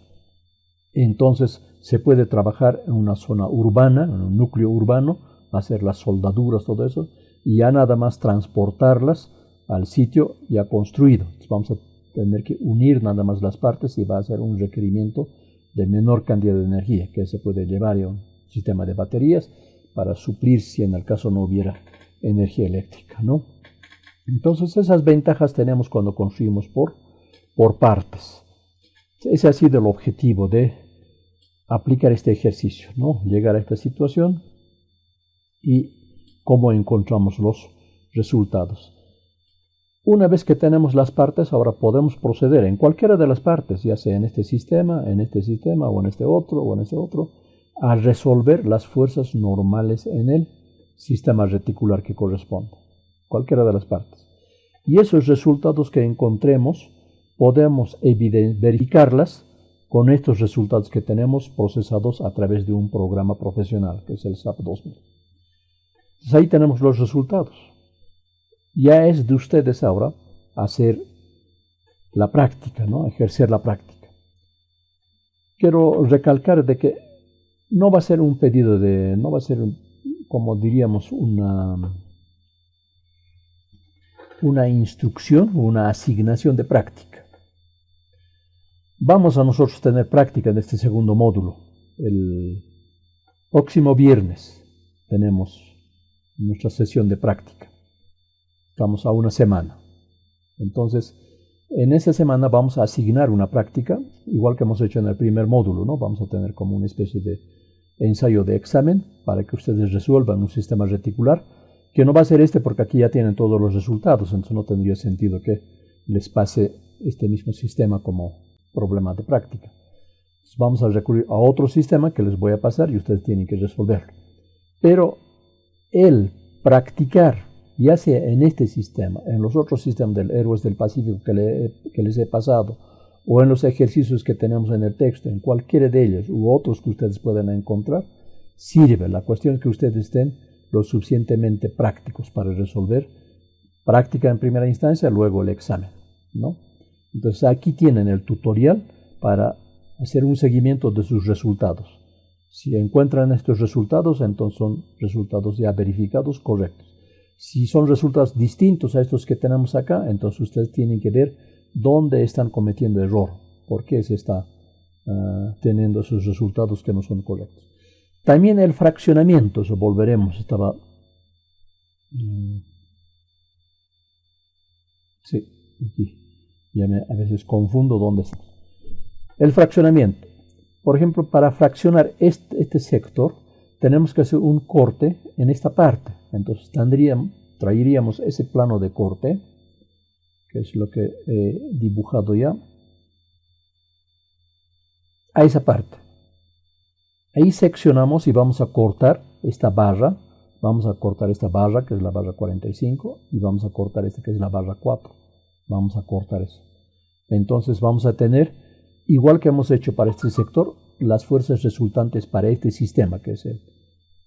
A: Entonces se puede trabajar en una zona urbana, en un núcleo urbano, hacer las soldaduras, todo eso, y ya nada más transportarlas al sitio ya construido. Entonces vamos a tener que unir nada más las partes y va a ser un requerimiento de menor cantidad de energía que se puede llevar a un sistema de baterías para suplir si en el caso no hubiera energía eléctrica, ¿no? Entonces esas ventajas tenemos cuando construimos por partes. Ese ha sido el objetivo de aplicar este ejercicio, ¿no? Llegar a esta situación y cómo encontramos los resultados. Una vez que tenemos las partes, ahora podemos proceder en cualquiera de las partes, ya sea en este sistema o en este otro, a resolver las fuerzas normales en el sistema reticular que corresponde. Cualquiera de las partes. Y esos resultados que encontremos, podemos verificarlas con estos resultados que tenemos procesados a través de un programa profesional, que es el SAP 2000. Entonces ahí tenemos los resultados. Ya es de ustedes ahora hacer la práctica, ¿no? Ejercer la práctica. Quiero recalcar de que no va a ser un pedido no va a ser, como diríamos, una instrucción, una asignación de práctica. Vamos a nosotros tener práctica en este segundo módulo. El próximo viernes tenemos nuestra sesión de práctica. Estamos a una semana. Entonces, en esta semana vamos a asignar una práctica, igual que hemos hecho en el primer módulo, ¿no? Vamos a tener como una especie de ensayo de examen para que ustedes resuelvan un sistema reticular, que no va a ser este porque aquí ya tienen todos los resultados, entonces no tendría sentido que les pase este mismo sistema como problema de práctica. Entonces vamos a recurrir a otro sistema que les voy a pasar y ustedes tienen que resolverlo. Pero el practicar, ya sea en este sistema, en los otros sistemas del Héroes del Pacífico que les he pasado, o en los ejercicios que tenemos en el texto, en cualquiera de ellos u otros que ustedes puedan encontrar, sirve. La cuestión es que ustedes estén lo suficientemente prácticos para resolver. Práctica en primera instancia, luego el examen, ¿no? Entonces aquí tienen el tutorial para hacer un seguimiento de sus resultados. Si encuentran estos resultados, entonces son resultados ya verificados, correctos. Si son resultados distintos a estos que tenemos acá, entonces ustedes tienen que ver dónde están cometiendo error, por qué se está teniendo esos resultados que no son correctos. También el fraccionamiento, eso volveremos, estaba... sí, aquí. Ya a veces confundo dónde está. El fraccionamiento. Por ejemplo, para fraccionar este sector, tenemos que hacer un corte en esta parte. Entonces traeríamos ese plano de corte, que es lo que he dibujado ya, a esa parte. Ahí seccionamos y vamos a cortar esta barra. Vamos a cortar esta barra, que es la barra 45, y vamos a cortar esta, que es la barra 4. Vamos a cortar eso. Entonces vamos a tener, igual que hemos hecho para este sector, las fuerzas resultantes para este sistema, que es el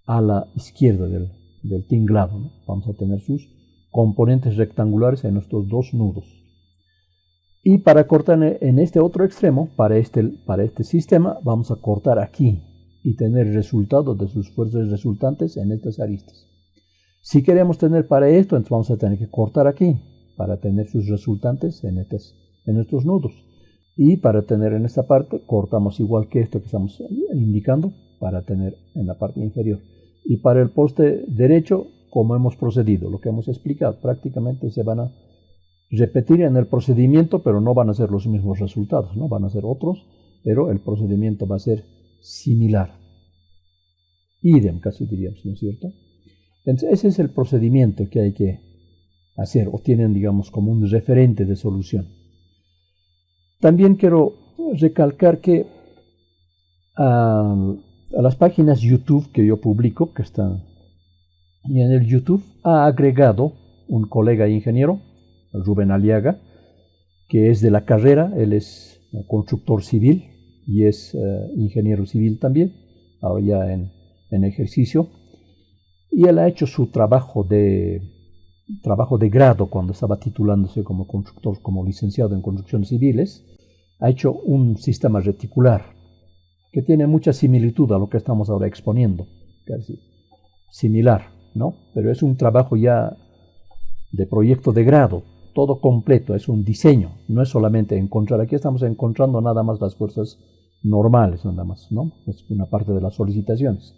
A: a la izquierda del tinglado, ¿no? Vamos a tener sus componentes rectangulares en estos dos nudos. Y para cortar en este otro extremo, para este sistema, vamos a cortar aquí y tener resultados de sus fuerzas resultantes en estas aristas. Si queremos tener para esto, entonces vamos a tener que cortar aquí para tener sus resultantes en estos nudos. Y para tener en esta parte, cortamos igual que esto que estamos indicando para tener en la parte inferior. Y para el poste derecho, como hemos procedido, lo que hemos explicado, prácticamente se van a repetir en el procedimiento, pero no van a ser los mismos resultados, ¿no? Van a ser otros, pero el procedimiento va a ser similar. Idem, casi diríamos, ¿no es cierto? Entonces, ese es el procedimiento que hay que hacer, o tienen, digamos, como un referente de solución. También quiero recalcar que a las páginas YouTube que yo publico, que están y en el YouTube, ha agregado un colega ingeniero, Rubén Aliaga, que es de la carrera. Él es constructor civil y es ingeniero civil también, ahora ya en ejercicio, y él ha hecho su trabajo de grado cuando estaba titulándose como constructor, como licenciado en construcciones civiles. Ha hecho un sistema reticular que tiene mucha similitud a lo que estamos ahora exponiendo, casi similar, ¿no? Pero es un trabajo ya de proyecto de grado, todo completo, es un diseño, no es solamente encontrar. Aquí estamos encontrando nada más las fuerzas normales, nada más, ¿no? Es una parte de las solicitaciones.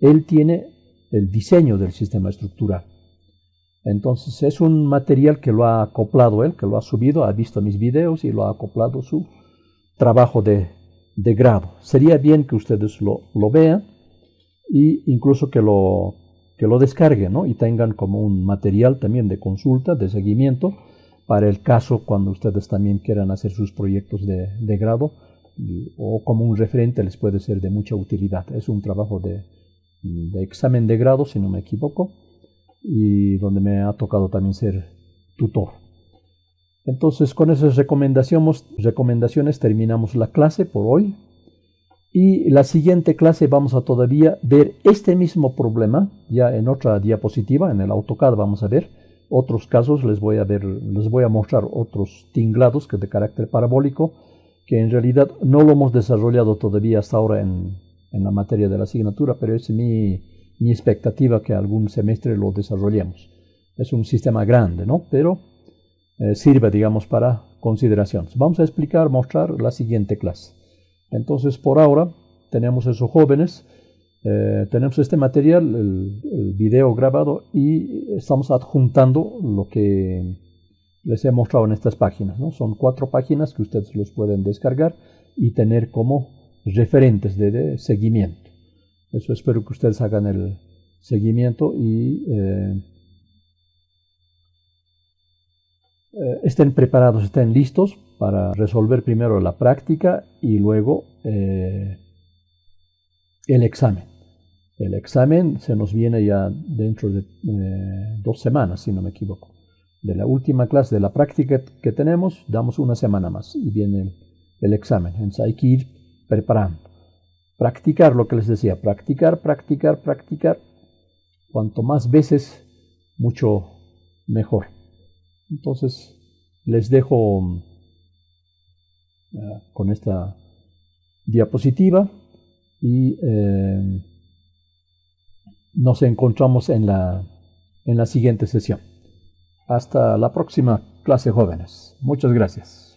A: Él tiene el diseño del sistema estructural. Entonces es un material que lo ha acoplado él, que lo ha subido, ha visto mis videos y lo ha acoplado su trabajo de grado. Sería bien que ustedes lo vean e incluso que lo descarguen, ¿no? Y tengan como un material también de consulta, de seguimiento, para el caso cuando ustedes también quieran hacer sus proyectos de grado, o como un referente les puede ser de mucha utilidad. Es un trabajo de examen de grado, si no me equivoco, y donde me ha tocado también ser tutor. Entonces, con esas recomendaciones terminamos la clase por hoy. Y la siguiente clase vamos a todavía ver este mismo problema, ya en otra diapositiva, en el AutoCAD vamos a ver otros casos, les voy a mostrar otros tinglados que de carácter parabólico, que en realidad no lo hemos desarrollado todavía hasta ahora en la materia de la asignatura, pero es mi expectativa que algún semestre lo desarrollemos. Es un sistema grande, ¿no? Pero sirva, digamos, para consideración. Vamos a mostrar la siguiente clase. Entonces, por ahora, tenemos esos jóvenes, tenemos este material, el video grabado, y estamos adjuntando lo que les he mostrado en estas páginas, ¿no? Son 4 páginas que ustedes los pueden descargar y tener como referentes de seguimiento. Eso espero que ustedes hagan el seguimiento y estén preparados, estén listos para resolver primero la práctica y luego el examen. El examen se nos viene ya dentro de 2 semanas, si no me equivoco. De la última clase de la práctica que tenemos, damos una semana más y viene el examen. Entonces hay que ir preparando. Practicar lo que les decía, practicar, practicar, practicar. Cuanto más veces, mucho mejor. Entonces, les dejo con esta diapositiva y nos encontramos en la siguiente sesión. Hasta la próxima clase, jóvenes. Muchas gracias.